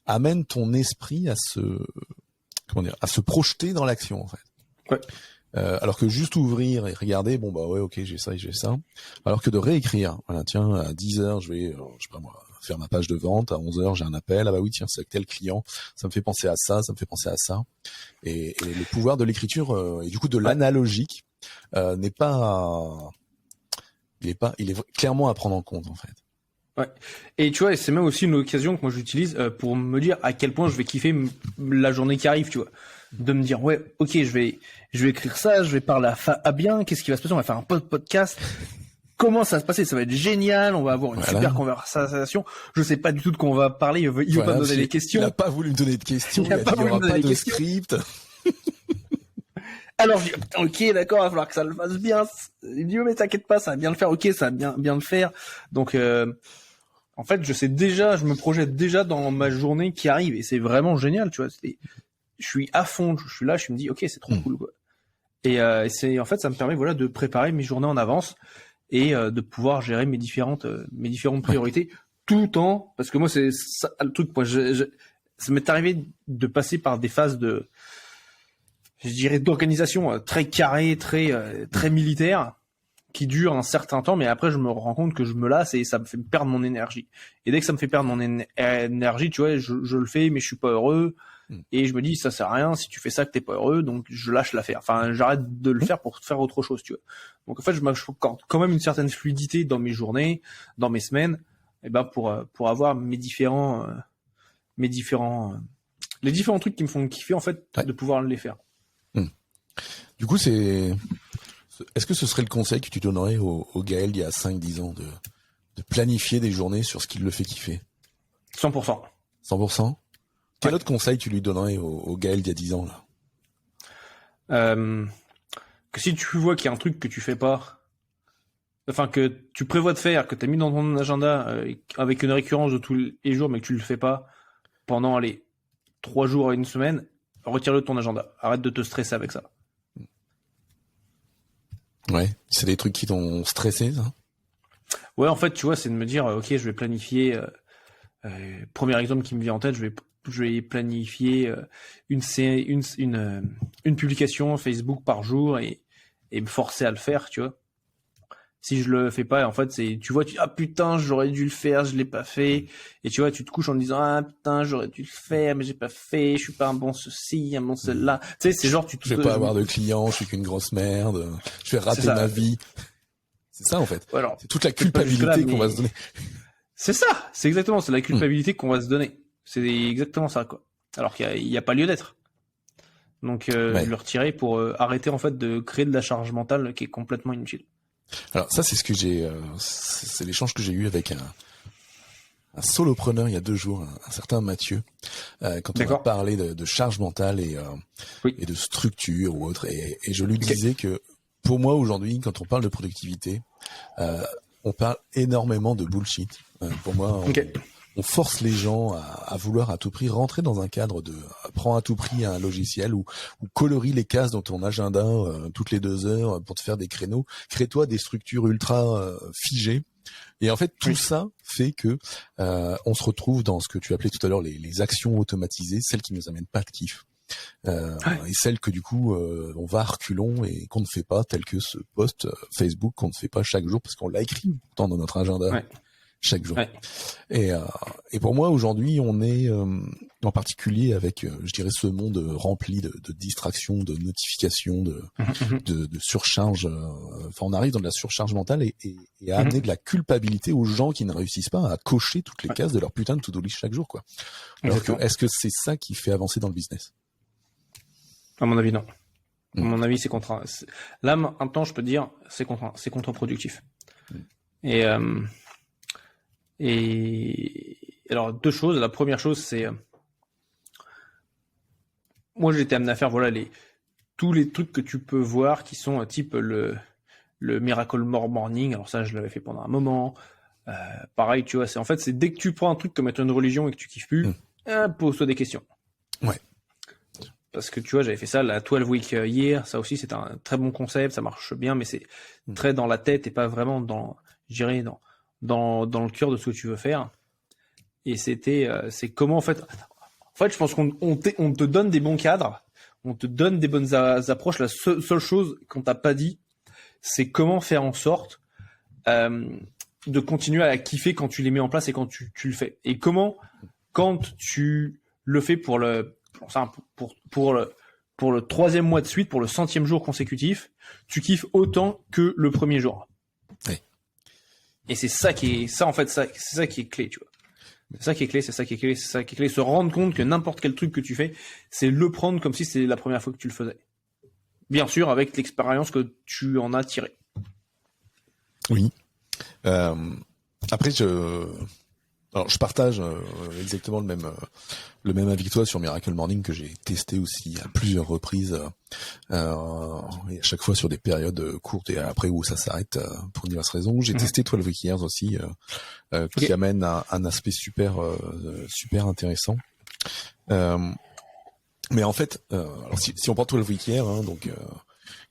amène ton esprit à se projeter dans l'action en fait. Ouais. Alors que juste ouvrir et regarder, bon bah ouais ok j'ai ça et j'ai ça, alors que de réécrire, voilà tiens à 10h je vais, je sais pas moi, faire ma page de vente, à 11h j'ai un appel, ah bah oui tiens c'est avec tel client, ça me fait penser à ça, et le pouvoir de l'écriture et du coup de l'analogique il est clairement à prendre en compte en fait. Ouais. Et tu vois, c'est même aussi une occasion que moi j'utilise pour me dire à quel point je vais kiffer la journée qui arrive, tu vois. De me dire ouais, ok, je vais écrire ça, je vais parler à Fabien, qu'est-ce qui va se passer, on va faire un podcast. Comment ça va se passer? Ça va être génial, on va avoir une super conversation. Je sais pas du tout de quoi on va parler, il veut pas me donner des questions. Il a pas voulu me donner de questions, il y aura pas de script. Alors je dis ok d'accord, il va falloir que ça le fasse bien. Il dit mais t'inquiète pas, ça va bien le faire. Ok, ça va bien le faire. Donc en fait je me projette déjà dans ma journée qui arrive et c'est vraiment génial, tu vois. Je suis à fond, je suis là, je me dis ok c'est trop cool quoi. Et en fait ça me permet de préparer mes journées en avance et de pouvoir gérer mes différentes priorités tout en, parce que moi c'est ça le truc, moi ça m'est arrivé de passer par des phases d'organisation très carrée, très militaire, qui dure un certain temps, mais après je me rends compte que je me lasse et ça me fait perdre mon énergie. Et dès que ça me fait perdre mon énergie, tu vois, je le fais, mais je suis pas heureux. Et je me dis, ça sert à rien, si tu fais ça que t'es pas heureux, donc je lâche l'affaire. Enfin, j'arrête de le faire pour faire autre chose, tu vois. Donc en fait, je quand même une certaine fluidité dans mes journées, dans mes semaines, et ben pour avoir les différents trucs qui me font kiffer, en fait, de pouvoir les faire. Du coup, est-ce que ce serait le conseil que tu donnerais au Gaël il y a 5-10 ans de planifier des journées sur ce qui le fait kiffer? 100%. 100%? Quel autre conseil tu lui donnerais au Gaël d'il y a 10 ans, là? Que si tu vois qu'il y a un truc que tu fais pas, enfin que tu prévois de faire, que tu as mis dans ton agenda avec une récurrence de tous les jours, mais que tu le fais pas pendant 3 jours à une semaine, retire-le de ton agenda. Arrête de te stresser avec ça. Ouais, c'est des trucs qui t'ont stressé, ça? Ouais, en fait, tu vois, c'est de me dire, ok, je vais planifier. Premier exemple qui me vient en tête, je vais planifier une publication Facebook par jour et me forcer à le faire, tu vois. Si je le fais pas, en fait, tu vois, ah putain, j'aurais dû le faire, je l'ai pas fait. Et tu vois, tu te couches en te disant, ah putain, j'aurais dû le faire, mais j'ai pas fait, je suis pas un bon ceci, un bon cela. Tu sais, c'est genre, je vais pas avoir de clients, je suis qu'une grosse merde, je vais rater ma vie. C'est ça, en fait. Ouais, alors, c'est toute la culpabilité qu'on va se donner. C'est ça, c'est exactement, c'est la culpabilité qu'on va se donner. C'est exactement ça, quoi. Alors qu'il y a pas lieu d'être. Donc, le retirer pour arrêter, en fait, de créer de la charge mentale qui est complètement inutile. Alors ça, c'est ce que c'est l'échange que j'ai eu avec un solopreneur il y a 2 jours, un certain Mathieu, quand on a parlé de charge mentale et de structure ou autre, et je lui disais que pour moi aujourd'hui, quand on parle de productivité, on parle énormément de bullshit. Pour moi, on force les gens à vouloir à tout prix rentrer dans un cadre de prends à tout prix un logiciel ou colorie les cases dans ton agenda toutes les 2 heures pour te faire des créneaux. Crée-toi des structures ultra figées. Et en fait, tout ça fait que on se retrouve dans ce que tu appelais tout à l'heure les actions automatisées, celles qui nous amènent pas de kiff. Et celles que du coup on va à reculons et qu'on ne fait pas, tel que ce post Facebook qu'on ne fait pas chaque jour parce qu'on l'a écrit pourtant dans notre agenda chaque jour. Et pour moi aujourd'hui on est en particulier avec je dirais ce monde rempli de distractions, de notifications, de surcharge. Enfin on arrive dans de la surcharge mentale et à amener de la culpabilité aux gens qui ne réussissent pas à cocher toutes les cases de leur putain de to-do list chaque jour, quoi. Alors est-ce que c'est ça qui fait avancer dans le business? À mon avis, non. À mon avis, c'est là, un temps, je peux te dire, c'est contre-productif. Et alors, 2 choses. La première chose, c'est moi, j'étais amené à faire, tous les trucs que tu peux voir qui sont type le Miracle Morning. Alors ça, je l'avais fait pendant un moment. Pareil, tu vois, c'est dès que tu prends un truc comme être une religion et que tu kiffes plus, pose-toi des questions. Ouais. Parce que tu vois, j'avais fait ça, la 12 Week Year, ça aussi c'est un très bon concept, ça marche bien, mais c'est très dans la tête et pas vraiment dans le cœur de ce que tu veux faire. Et c'est comment en fait, je pense qu'on te donne des bons cadres, on te donne des bonnes approches. La seule chose qu'on t'a pas dit, c'est comment faire en sorte de continuer à kiffer quand tu les mets en place et quand tu le fais. Et comment, quand tu le fais pour le 3e mois de suite, pour le 100e jour consécutif, tu kiffes autant que le premier jour. Oui. Et c'est ça qui est clé, tu vois. C'est ça qui est clé. Se rendre compte que n'importe quel truc que tu fais, c'est le prendre comme si c'était la première fois que tu le faisais. Bien sûr, avec l'expérience que tu en as tirée. Oui. Après, je partage exactement le même avis que toi sur Miracle Morning que j'ai testé aussi à plusieurs reprises et à chaque fois sur des périodes courtes et après où ça s'arrête pour diverses raisons. J'ai testé 12 Week Years aussi qui amène un aspect super intéressant. Mais en fait, alors si on prend 12 Week Years, donc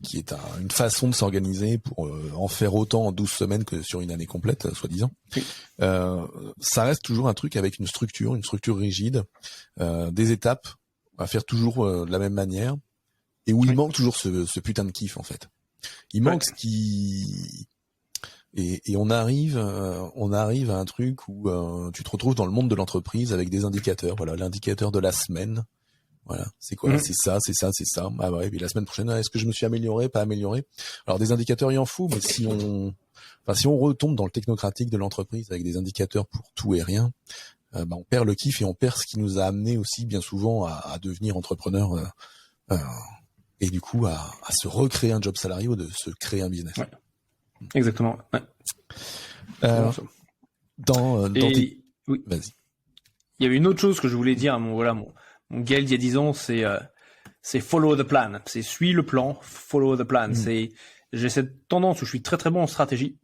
qui est une façon de s'organiser pour en faire autant en 12 semaines que sur une année complète, soi-disant. Ça reste toujours un truc avec une structure rigide, des étapes à faire toujours de la même manière, et où il manque toujours ce putain de kiff, en fait. Il manque ce qui... Et on arrive à un truc où tu te retrouves dans le monde de l'entreprise avec des indicateurs. Voilà, l'indicateur de la semaine. Voilà, c'est quoi? C'est ça, c'est ça, c'est ça. Ah ouais, puis la semaine prochaine, est-ce que je me suis amélioré, pas amélioré? Alors des indicateurs, il en faut, mais si on retombe dans le technocratique de l'entreprise avec des indicateurs pour tout et rien, on perd le kiff et on perd ce qui nous a amené aussi bien souvent à devenir entrepreneur et du coup à se recréer un job salarié ou de se créer un business. Ouais. Exactement. Ouais. Oui. Vas-y. Il y avait une autre chose que je voulais dire à mon Gaël d'il y a 10 ans, c'est follow the plan. C'est suis le plan, follow the plan. J'ai cette tendance où je suis très très bon en stratégie.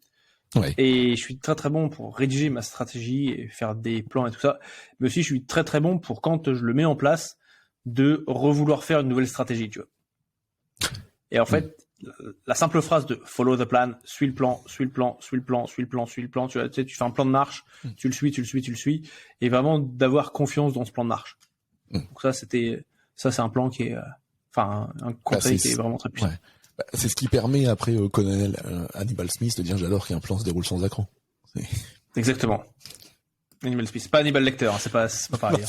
Ouais. Et je suis très très bon pour rédiger ma stratégie et faire des plans et tout ça. Mais aussi je suis très très bon pour quand je le mets en place de revouloir faire une nouvelle stratégie, tu vois. Et en fait, la simple phrase de follow the plan, suis le plan, suis le plan, suis le plan, suis le plan, suis le plan, tu sais, tu fais un plan de marche, tu le suis, et vraiment d'avoir confiance dans ce plan de marche. Donc ça, c'est un plan qui est, un conseil qui est vraiment très puissant. Ouais. C'est ce qui permet après au colonel Hannibal Smith de dire j'adore qu'un plan se déroule sans accroc. Exactement. Hannibal Smith, pas Hannibal Lecter, hein, c'est pas pareil.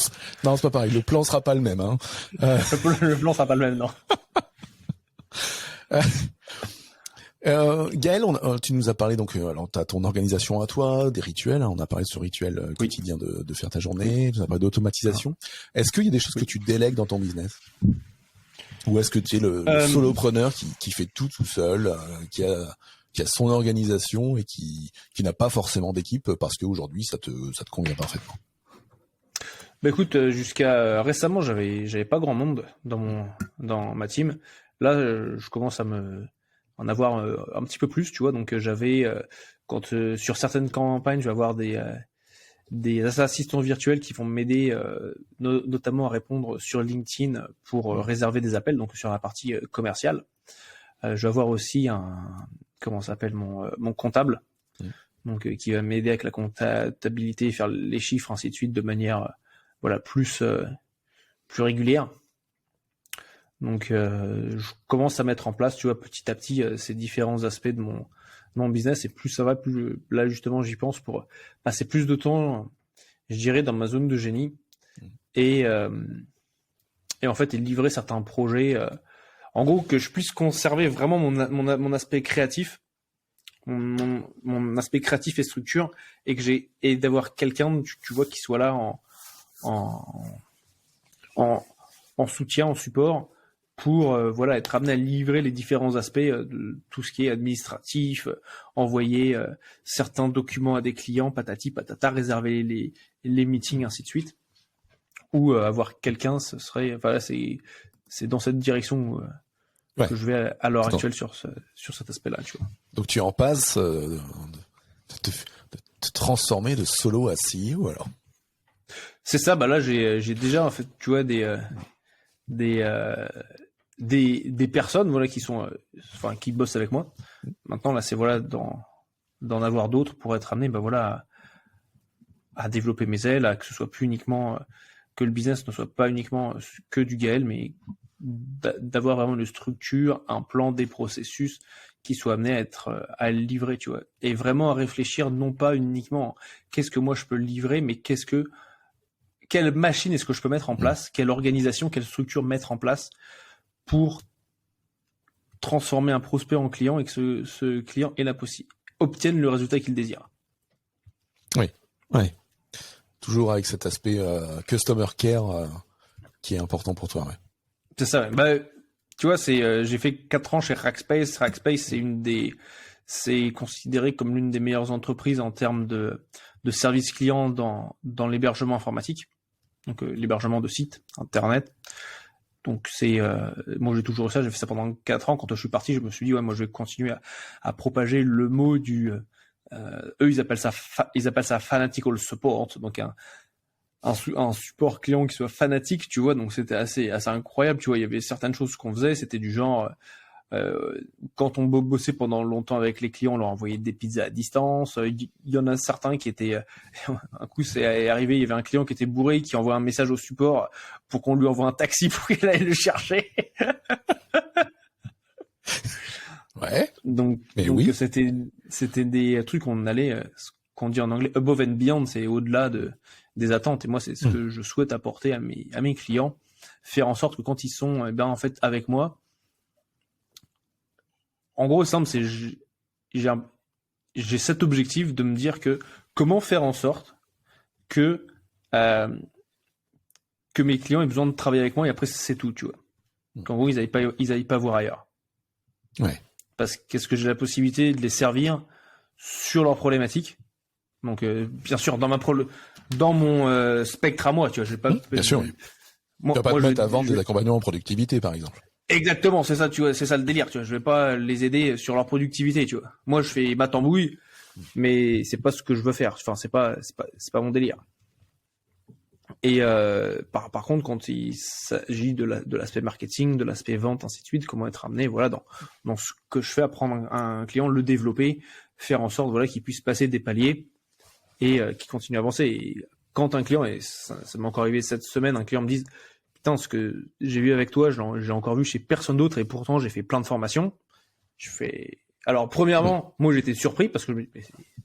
Non, c'est pas pareil. Le plan sera pas le même. Hein. Le plan sera pas le même, non. Gaël, tu nous as parlé donc, alors t'as ton organisation à toi, des rituels. On a parlé de ce rituel quotidien de faire ta journée. Tu as parlé d'automatisation. Est-ce qu'il y a des choses que tu délègues dans ton business, ou est-ce que tu es le solopreneur qui fait tout seul, qui a son organisation et qui n'a pas forcément d'équipe parce qu'aujourd'hui ça te convient parfaitement? Bah écoute, jusqu'à récemment, j'avais pas grand monde dans ma team. Là, je commence à en avoir un petit peu plus, tu vois. Donc j'avais sur certaines campagnes, je vais avoir des assistants virtuels qui vont m'aider notamment à répondre sur LinkedIn pour réserver des appels, donc sur la partie commerciale. Je vais avoir aussi mon comptable, donc qui va m'aider avec la comptabilité, faire les chiffres, ainsi de suite, de manière plus régulière. Donc je commence à mettre en place, tu vois, petit à petit ces différents aspects de mon business, et plus ça va, plus là justement j'y pense pour passer plus de temps, je dirais, dans ma zone de génie et en fait livrer certains projets, en gros que je puisse conserver vraiment mon aspect créatif, mon aspect créatif et structure, et d'avoir quelqu'un, tu vois, qui soit là en soutien, en support, pour être amené à livrer les différents aspects de tout ce qui est administratif, envoyer certains documents à des clients, patati patata, réserver les meetings, ainsi de suite, ou avoir quelqu'un, ce serait, c'est dans cette direction que je vais à l'heure actuelle sur cet aspect-là, tu vois. Donc tu en passes de te transformer de solo à CEO, alors? C'est ça. Bah là j'ai déjà, en fait, tu vois, des personnes qui bossent avec moi. Maintenant là, c'est d'en avoir d'autres pour être amené à développer mes ailes, que ce soit plus uniquement que le business ne soit pas uniquement que du Gaël, mais d'avoir vraiment une structure, un plan, des processus qui soient amenés à livrer, tu vois, et vraiment à réfléchir non pas uniquement qu'est-ce que moi je peux livrer, mais quelle machine est-ce que je peux mettre en place, quelle organisation, quelle structure mettre en place pour transformer un prospect en client et que ce client obtienne le résultat qu'il désire. Oui. Toujours avec cet aspect customer care qui est important pour toi. Ouais. C'est ça. Bah, tu vois, j'ai fait 4 ans chez Rackspace. Rackspace, c'est considéré comme l'une des meilleures entreprises en termes de service client dans l'hébergement informatique. Donc l'hébergement de sites internet. Donc moi j'ai toujours eu ça, j'ai fait ça pendant 4 ans. Quand je suis parti, je me suis dit moi je vais continuer à propager le mot du eux ils appellent ça fanatical support, donc un support client qui soit fanatique, tu vois. Donc c'était assez incroyable, tu vois. Il y avait certaines choses qu'on faisait, c'était du genre quand on bossait pendant longtemps avec les clients, on leur envoyait des pizzas à distance. Il y en a certains qui étaient un coup c'est arrivé, il y avait un client qui était bourré, qui envoie un message au support pour qu'on lui envoie un taxi pour qu'il aille le chercher. Ouais. Donc oui. C'était des trucs qu'on allait, ce qu'on dit en anglais above and beyond, c'est au-delà des attentes. Et moi c'est ce que je souhaite apporter à mes clients. faire en sorte que quand ils sont en fait avec moi, en gros simple, c'est j'ai cet objectif de me dire que comment faire en sorte que mes clients aient besoin de travailler avec moi et après c'est tout, tu vois. Qu'en gros ils aillent pas voir ailleurs. Ouais. Parce qu'est-ce que j'ai la possibilité de les servir sur leurs problématiques. Donc bien sûr dans mon spectre à moi, tu vois, je vais pas. Bien sûr. Moi, tu vas pas te mettre à vendre des accompagnements en productivité, par exemple. Exactement, c'est ça, tu vois, c'est ça le délire, tu vois. Je vais pas les aider sur leur productivité, tu vois. Moi, je fais ma tambouille, mais c'est pas ce que je veux faire. Enfin, c'est pas mon délire. Et par contre, quand il s'agit de l'aspect marketing, de l'aspect vente, ainsi de suite, comment être amené, voilà, dans ce que je fais, à prendre un client, le développer, faire en sorte, voilà, qu'il puisse passer des paliers et qu'il continue à avancer. Et quand un client, et ça m'est encore arrivé cette semaine, un client me dise, putain, ce que j'ai vu avec toi, j'ai encore vu chez personne d'autre et pourtant j'ai fait plein de formations. Alors, premièrement, moi j'étais surpris parce que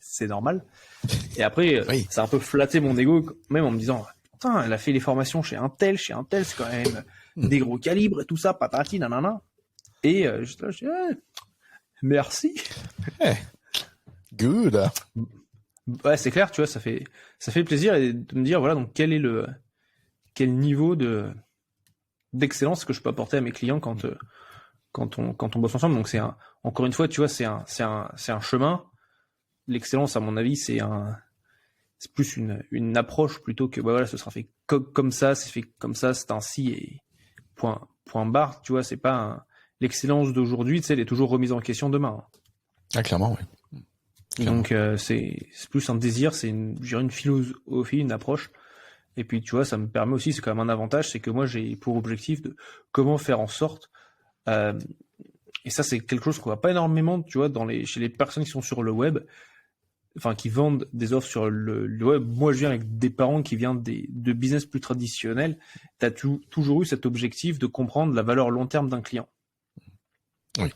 c'est normal. Et après, ça a un peu flatté mon ego, même en me disant, putain, elle a fait les formations chez un tel, c'est quand même des gros calibres et tout ça, patati, nanana. Et je dis, merci. Hey, good. Ouais, c'est clair, tu vois, ça fait plaisir et de me dire, voilà, donc quel niveau d'excellence que je peux apporter à mes clients quand on bosse ensemble. Donc encore une fois, tu vois, c'est un chemin. L'excellence, à mon avis, c'est plus une approche plutôt que voilà, ce sera fait comme ça, c'est fait comme ça, c'est ainsi et point barre. Tu vois, c'est pas l'excellence d'aujourd'hui, tu sais, elle est toujours remise en question demain. Ah, clairement, oui. Clairement. Donc c'est plus un désir, c'est une philosophie, une approche. Et puis tu vois, ça me permet aussi, c'est quand même un avantage, c'est que moi j'ai pour objectif de comment faire en sorte, et ça c'est quelque chose qu'on voit pas énormément, tu vois, chez les personnes qui sont sur le web, enfin qui vendent des offres sur le web. Moi je viens avec des parents qui viennent de business plus traditionnels. T'as toujours eu cet objectif de comprendre la valeur long terme d'un client. Oui.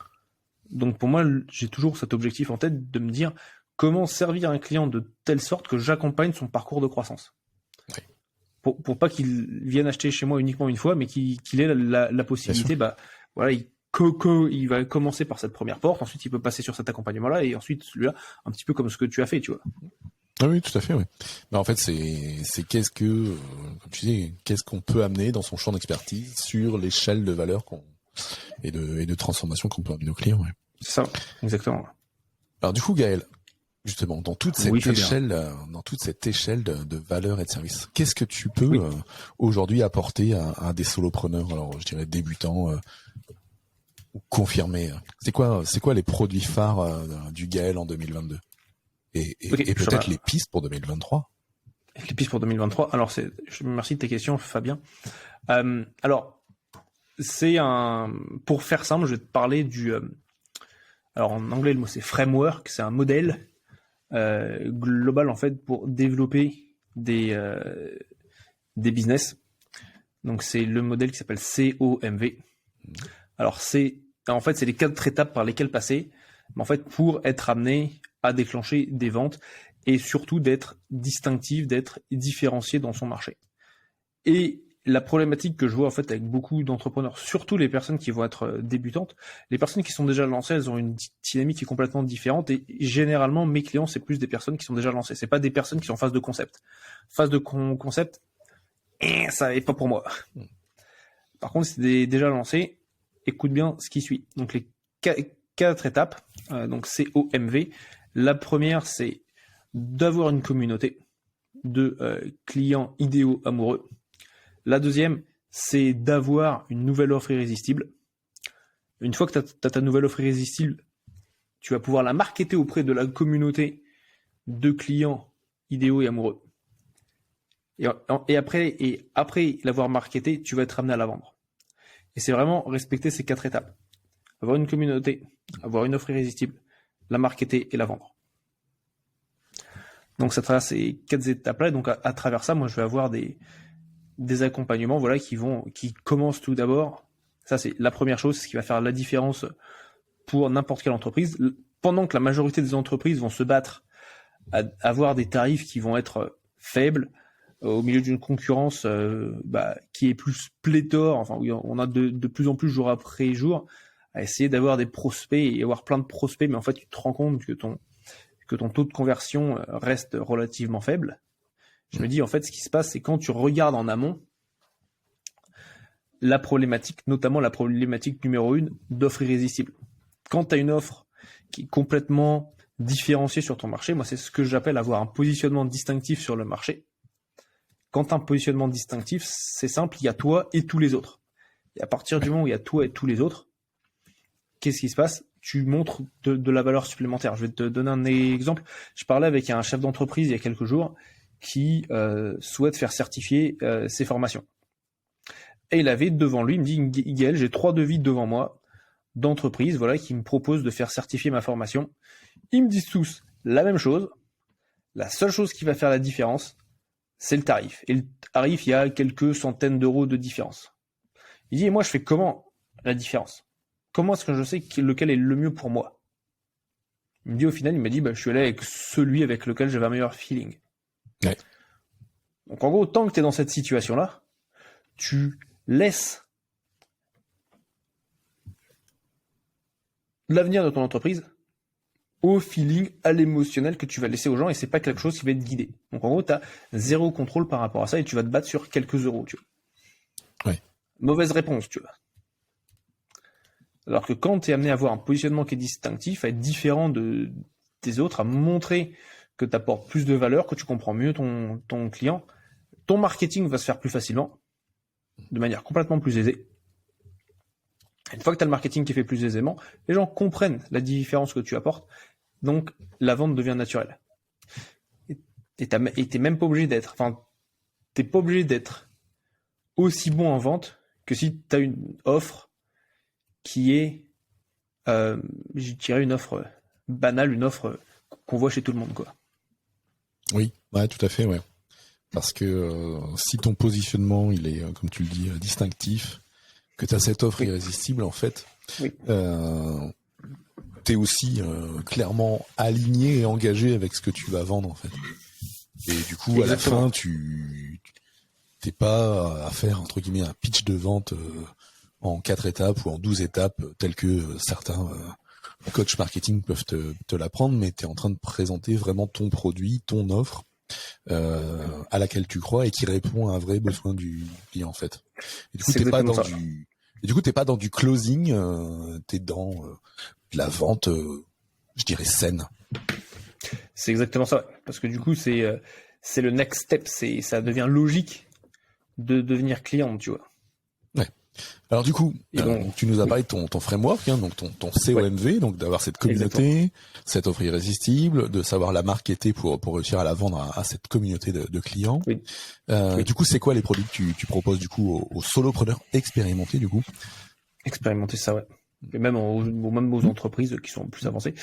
Donc pour moi, j'ai toujours cet objectif en tête de me dire comment servir un client de telle sorte que j'accompagne son parcours de croissance. Oui. Pour pas qu'il vienne acheter chez moi uniquement une fois, mais qu'il ait la possibilité, voilà, il va commencer par cette première porte, ensuite il peut passer sur cet accompagnement-là, et ensuite celui-là, un petit peu comme ce que tu as fait, tu vois. Ah oui, tout à fait, oui. Mais en fait, c'est comme tu dis, qu'est-ce qu'on peut amener dans son champ d'expertise sur l'échelle de valeur et de transformation qu'on peut amener aux clients, ouais. C'est ça, exactement. Alors du coup, Gaël, justement, dans toute cette échelle de valeur et de service, qu'est-ce que tu peux aujourd'hui apporter à des solopreneurs, alors je dirais débutants ou confirmés? C'est quoi les produits phares du Gaël en 2022 et peut-être les pistes pour 2023? Les pistes pour 2023. Alors merci de tes questions, Fabien. Alors pour faire simple, je vais te parler alors en anglais le mot c'est framework, c'est un modèle global en fait pour développer des business. Donc c'est le modèle qui s'appelle COMV. Alors c'est les 4 étapes par lesquelles passer, mais en fait pour être amené à déclencher des ventes et surtout d'être distinctif, d'être différencié dans son marché. Et la problématique que je vois en fait avec beaucoup d'entrepreneurs, surtout les personnes qui vont être débutantes, les personnes qui sont déjà lancées, elles ont une dynamique qui est complètement différente et généralement mes clients c'est plus des personnes qui sont déjà lancées, c'est pas des personnes qui sont en phase de concept. Phase de concept, ça n'est pas pour moi. Par contre, si c'est déjà lancé, écoute bien ce qui suit. Donc les 4 étapes, donc COMV. La première, c'est d'avoir une communauté de clients idéaux amoureux. La deuxième, c'est d'avoir une nouvelle offre irrésistible. Une fois que tu as ta nouvelle offre irrésistible, tu vas pouvoir la marketer auprès de la communauté de clients idéaux et amoureux. Et après l'avoir marketé, tu vas être amené à la vendre. Et c'est vraiment respecter ces 4 étapes. Avoir une communauté, avoir une offre irrésistible, la marketer et la vendre. Donc ça traverse ces 4 étapes-là. Donc à travers ça, moi je vais avoir des accompagnements, voilà, qui commencent tout d'abord. Ça c'est la première chose, ce qui va faire la différence pour n'importe quelle entreprise. Pendant que la majorité des entreprises vont se battre à avoir des tarifs qui vont être faibles, au milieu d'une concurrence qui est plus pléthore, enfin où on a de plus en plus jour après jour, à essayer d'avoir des prospects et avoir plein de prospects, mais en fait tu te rends compte que ton taux de conversion reste relativement faible. Je me dis en fait ce qui se passe, c'est quand tu regardes en amont la problématique, notamment la problématique numéro 1 d'offre irrésistible. Quand tu as une offre qui est complètement différenciée sur ton marché, moi c'est ce que j'appelle avoir un positionnement distinctif sur le marché. Quand tu as un positionnement distinctif, c'est simple, il y a toi et tous les autres. Et à partir du moment où il y a toi et tous les autres, qu'est-ce qui se passe? Tu montres de la valeur supplémentaire. Je vais te donner un exemple. Je parlais avec un chef d'entreprise il y a quelques jours qui souhaite faire certifier ses formations. Et il avait devant lui, il me dit, Gaël, j'ai 3 devis devant moi d'entreprise, voilà, qui me proposent de faire certifier ma formation. Ils me disent tous la même chose. La seule chose qui va faire la différence, c'est le tarif. Et le tarif, il y a quelques centaines d'euros de différence. Il dit, et moi, je fais comment la différence? Comment est-ce que je sais lequel est le mieux pour moi? Il me dit, au final, il m'a dit, je suis allé avec celui avec lequel j'avais un meilleur feeling. Ouais. Donc, en gros, tant que tu es dans cette situation-là, tu laisses l'avenir de ton entreprise au feeling, à l'émotionnel que tu vas laisser aux gens, et c'est pas quelque chose qui va être guidé. Donc en gros, tu as zéro contrôle par rapport à ça et tu vas te battre sur quelques euros, tu vois. Ouais. Mauvaise réponse, tu vois. Alors que quand tu es amené à avoir un positionnement qui est distinctif, à être différent des autres, à montrer que tu apportes plus de valeur, que tu comprends mieux ton client, ton marketing va se faire plus facilement, de manière complètement plus aisée. Une fois que tu as le marketing qui est fait plus aisément, les gens comprennent la différence que tu apportes, donc la vente devient naturelle. Et t'es même pas obligé d'être, t'es pas obligé d'être aussi bon en vente que si tu as une offre qui est, je dirais une offre banale, une offre qu'on voit chez tout le monde, quoi. Oui, ouais, tout à fait, ouais. Parce que si ton positionnement, il est, comme tu le dis, distinctif, que tu as cette offre irrésistible, en fait, oui. T'es aussi clairement aligné et engagé avec ce que tu vas vendre, en fait. Et du coup, exactement. À la fin, tu t'es pas à faire, entre guillemets, un pitch de vente en 4 étapes ou en 12 étapes, telles que certains coachs marketing peuvent te l'apprendre, mais tu es en train de présenter vraiment ton produit, ton offre, à laquelle tu crois et qui répond à un vrai besoin du client, en fait. Et du coup, t'es pas dans t'es pas dans du closing, t'es dans de la vente, je dirais saine. C'est exactement ça, parce que du coup, c'est le next step, ça devient logique de devenir client, tu vois. Ouais. Alors du coup, donc, tu nous as parlé de ton framework, hein, donc ton COMV, donc d'avoir cette communauté, cette offre irrésistible, de savoir la marketer pour réussir à la vendre à cette communauté de clients. Oui. Du coup, c'est quoi les produits que tu proposes du coup aux solopreneurs expérimentés du coup? Expérimenter ça, ouais. Et même aux entreprises qui sont plus avancées.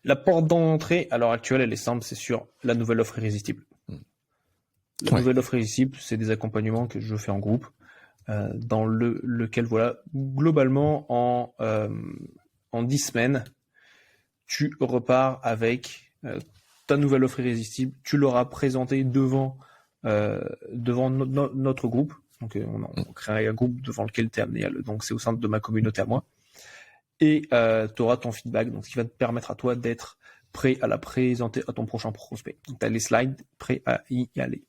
La porte d'entrée, à l'heure actuelle, elle est simple, c'est sur la nouvelle offre irrésistible. La nouvelle offre irrésistible, c'est des accompagnements que je fais en groupe, dans lequel, voilà, globalement, en 10 semaines, tu repars avec ta nouvelle offre irrésistible, tu l'auras présentée devant notre groupe. Donc, on crée un groupe devant lequel tu es amené donc c'est au sein de ma communauté à moi. Et tu auras ton feedback, donc ce qui va te permettre à toi d'être prêt à la présenter à ton prochain prospect. Donc, tu as les slides prêts à y aller.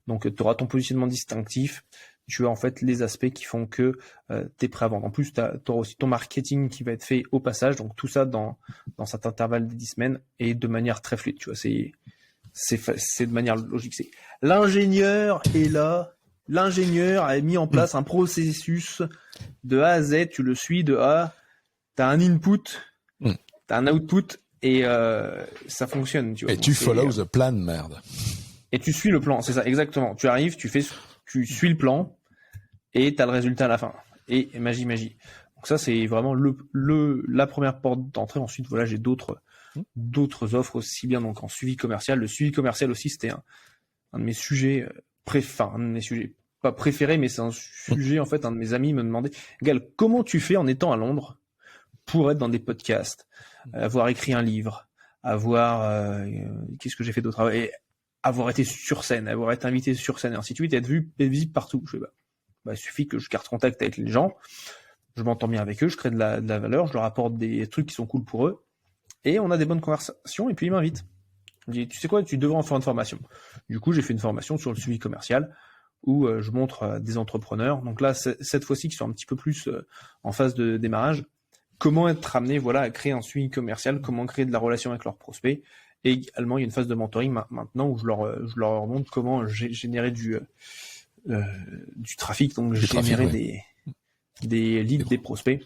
Donc, tu auras ton positionnement distinctif. Tu as en fait les aspects qui font que tu es prêt à vendre. En plus, tu auras aussi ton marketing qui va être fait au passage. Donc, tout ça dans cet intervalle de 10 semaines et de manière très fluide. Tu vois, c'est de manière logique. C'est l'ingénieur est là. L'ingénieur a mis en place un processus de A à Z. Tu le suis de A. Tu as un input, tu as un output et ça fonctionne. Tu vois. Et donc, tu follow the plan, merde. Et tu suis le plan, c'est ça, exactement. Tu arrives, tu suis le plan et tu as le résultat à la fin. Et magie. Donc ça, c'est vraiment la première porte d'entrée. Ensuite, voilà, j'ai d'autres offres aussi bien donc en suivi commercial. Le suivi commercial aussi, c'était un de mes sujets un de mes sujets pas préférés, mais c'est un sujet, en fait, un de mes amis me demandait, Gal, comment tu fais en étant à Londres pour être dans des podcasts, avoir écrit un livre, avoir qu'est-ce que j'ai fait d'autre, et avoir été sur scène, avoir été invité sur scène, et ainsi de suite, et être visible partout. Je fais, il suffit que je garde contact avec les gens, je m'entends bien avec eux, je crée de la valeur, je leur apporte des trucs qui sont cool pour eux, et on a des bonnes conversations, et puis ils m'invitent. Je dis, tu sais quoi, tu devrais en faire une formation. Du coup, j'ai fait une formation sur le suivi commercial, où je montre à des entrepreneurs, donc là, cette fois-ci, qui sont un petit peu plus en phase de démarrage, comment être amené à créer un suivi commercial, comment créer de la relation avec leurs prospects. Et également, il y a une phase de mentoring maintenant où je leur montre comment générer du trafic, donc générer des leads, des prospects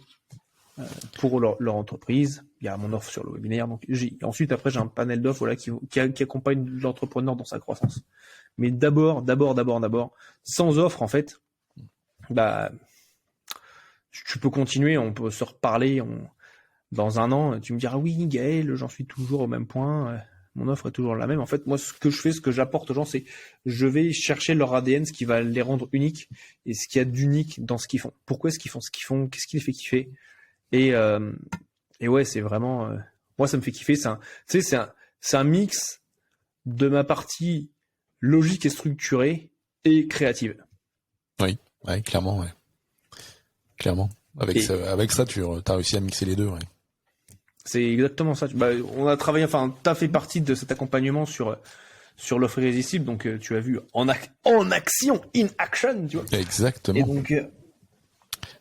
pour leur entreprise. Il y a mon offre sur le webinaire. Donc ensuite, après, j'ai un panel d'offres qui accompagne l'entrepreneur dans sa croissance. Mais d'abord, sans offre, en fait, tu peux continuer, on peut se reparler. Dans un an, tu me diras, oui, Gaël, j'en suis toujours au même point, mon offre est toujours la même. En fait, moi, ce que j'apporte aux gens, c'est je vais chercher leur ADN, ce qui va les rendre uniques et ce qu'il y a d'unique dans ce qu'ils font. Pourquoi est-ce qu'ils font ce qu'ils font? Qu'est-ce qui les fait kiffer? Et ouais, c'est vraiment... moi, ça me fait kiffer. C'est un mix de ma partie logique et structurée et créative. Oui, ouais, clairement, ouais. Clairement. Avec ça, tu as réussi à mixer les deux, ouais. C'est exactement ça. On a travaillé, t'as fait partie de cet accompagnement sur l'offre irrésistible, donc tu as vu en action, in action, tu vois. Exactement. Et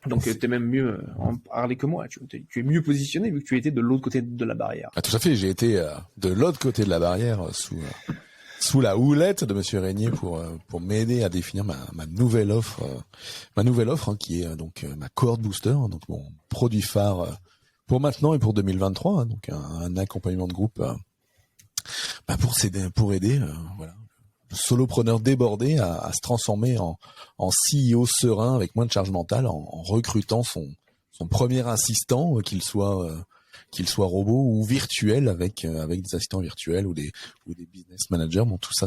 donc t'es même mieux en parler que moi. Tu es mieux positionné vu que tu étais de l'autre côté de la barrière. Ah, tout à fait. J'ai été de l'autre côté de la barrière sous la houlette de Monsieur Régnier pour m'aider à définir ma nouvelle offre, qui est donc ma cohorte booster, donc mon produit phare pour maintenant et pour 2023, donc un accompagnement de groupe pour aider le solopreneur débordé à se transformer en CEO serein avec moins de charge mentale en recrutant son premier assistant, qu'il soit robot ou virtuel avec des assistants virtuels ou des business managers. Bon, tout ça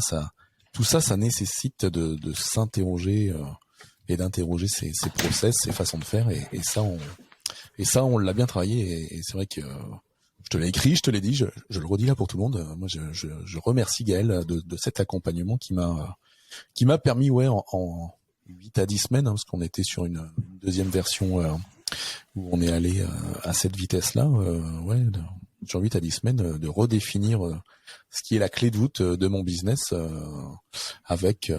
ça nécessite de s'interroger et d'interroger ses process, ses façons de faire et ça on l'a bien travaillé et c'est vrai que je te l'ai écrit, je te l'ai dit, je le redis là pour tout le monde. Moi je remercie Gaël de cet accompagnement qui m'a permis en 8 à 10 semaines, parce qu'on était sur une deuxième version où on est allé à cette vitesse-là, sur 8 à 10 semaines, de redéfinir ce qui est la clé de voûte de mon business, avec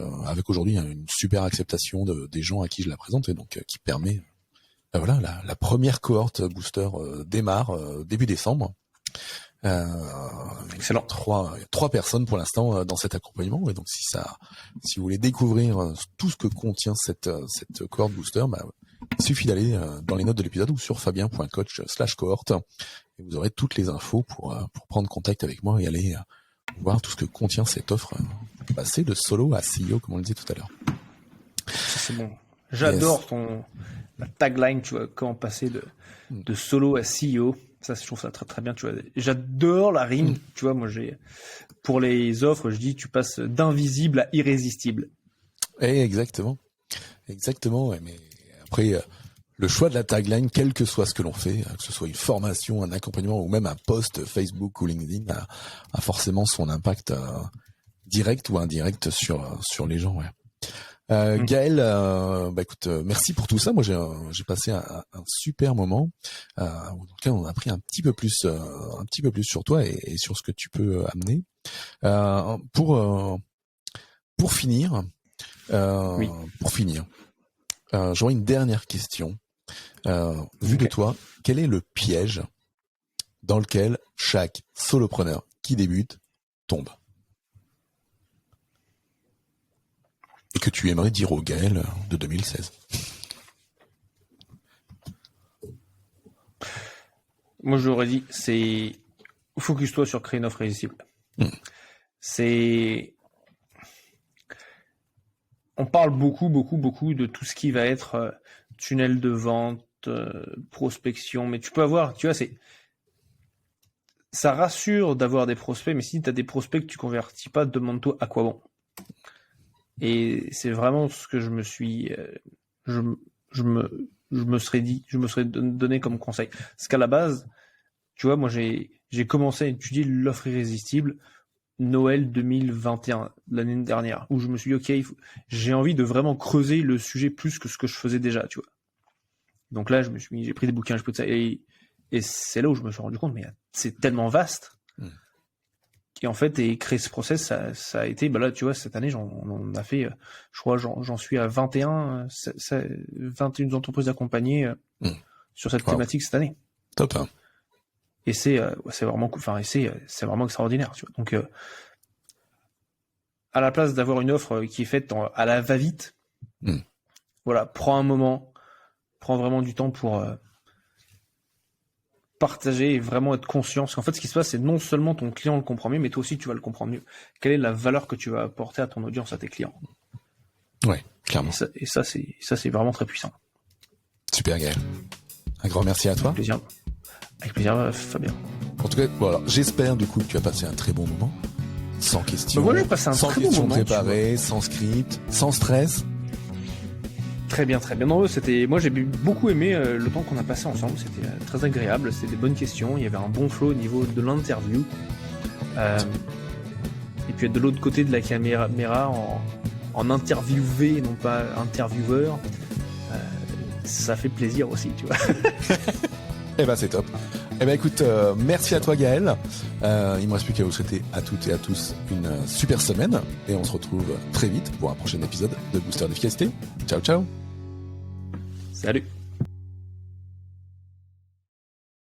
aujourd'hui une super acceptation des gens à qui je la présente, et donc qui permet, la première cohorte booster démarre début décembre. Excellent. Trois personnes pour l'instant dans cet accompagnement, et donc si vous voulez découvrir tout ce que contient cette cohorte booster, il suffit d'aller dans les notes de l'épisode ou sur fabien.coach/cohorte et vous aurez toutes les infos pour prendre contact avec moi et aller voir tout ce que contient cette offre, passer de solo à CEO comme on le disait tout à l'heure. C'est bon. J'adore la tagline, tu vois, comment passer de solo à CEO. Ça, je trouve ça très très bien, tu vois. J'adore la rime, tu vois. Moi, pour les offres, je dis, tu passes d'invisible à irrésistible. Exactement. Ouais, mais après, le choix de la tagline, quel que soit ce que l'on fait, que ce soit une formation, un accompagnement ou même un post Facebook ou LinkedIn, a forcément son impact direct ou indirect sur les gens. Ouais. Gaël, écoute, merci pour tout ça. Moi, j'ai passé un super moment. Dans lequel on a appris un petit peu plus sur toi et sur ce que tu peux amener. Pour finir, j'aurais une dernière question. Vu de toi, quel est le piège dans lequel chaque solopreneur qui débute tombe? Et que tu aimerais dire au Gaël de 2016? Moi, je l'aurais dit, c'est focus-toi sur créer une offre irrésistible. On parle beaucoup de tout ce qui va être tunnel de vente, prospection, mais tu peux avoir, tu vois, ça rassure d'avoir des prospects, mais si tu as des prospects que tu convertis pas, demande-toi à quoi bon. Et c'est vraiment ce que je me suis, je me serais donné comme conseil. Parce qu'à la base, tu vois, moi j'ai commencé à étudier l'offre irrésistible Noël 2021, l'année dernière, où je me suis dit, ok, j'ai envie de vraiment creuser le sujet plus que ce que je faisais déjà, tu vois. Donc là, j'ai pris des bouquins, je peux ça, et c'est là où je me suis rendu compte, mais c'est tellement vaste. Et en fait, et créer ce process, ça a été, bah là, tu vois, cette année, on a fait, je crois, j'en suis à 21 entreprises accompagnées sur cette thématique cette année. Top. Et c'est vraiment cool, enfin, c'est vraiment extraordinaire, tu vois. Donc, à la place d'avoir une offre qui est faite à la va-vite, voilà, prends un moment, prends vraiment du temps pour partager et vraiment être conscient. Parce qu'en fait, ce qui se passe, c'est non seulement ton client le comprend mieux, mais toi aussi, tu vas le comprendre mieux. Quelle est la valeur que tu vas apporter à ton audience, à tes clients? Ouais, clairement. Et ça, c'est vraiment très puissant. Super, Gaël. Un grand merci à toi. Avec plaisir, Fabien. En tout cas, voilà, j'espère du coup que tu as passé un très bon moment. Sans questions. Moi, j'ai passé un très bon moment. Préparées, sans script, sans stress. Très bien, très bien. Non, moi j'ai beaucoup aimé le temps qu'on a passé ensemble. C'était très agréable. C'était des bonnes questions. Il y avait un bon flow au niveau de l'interview. Et puis de l'autre côté de la caméra, en interviewé, non pas intervieweur, ça fait plaisir aussi, tu vois. Eh ben c'est top. Eh ben écoute, merci à toi Gaël. Il me reste plus qu'à vous souhaiter à toutes et à tous une super semaine et on se retrouve très vite pour un prochain épisode de Booster d'efficacité. Ciao ciao. Salut.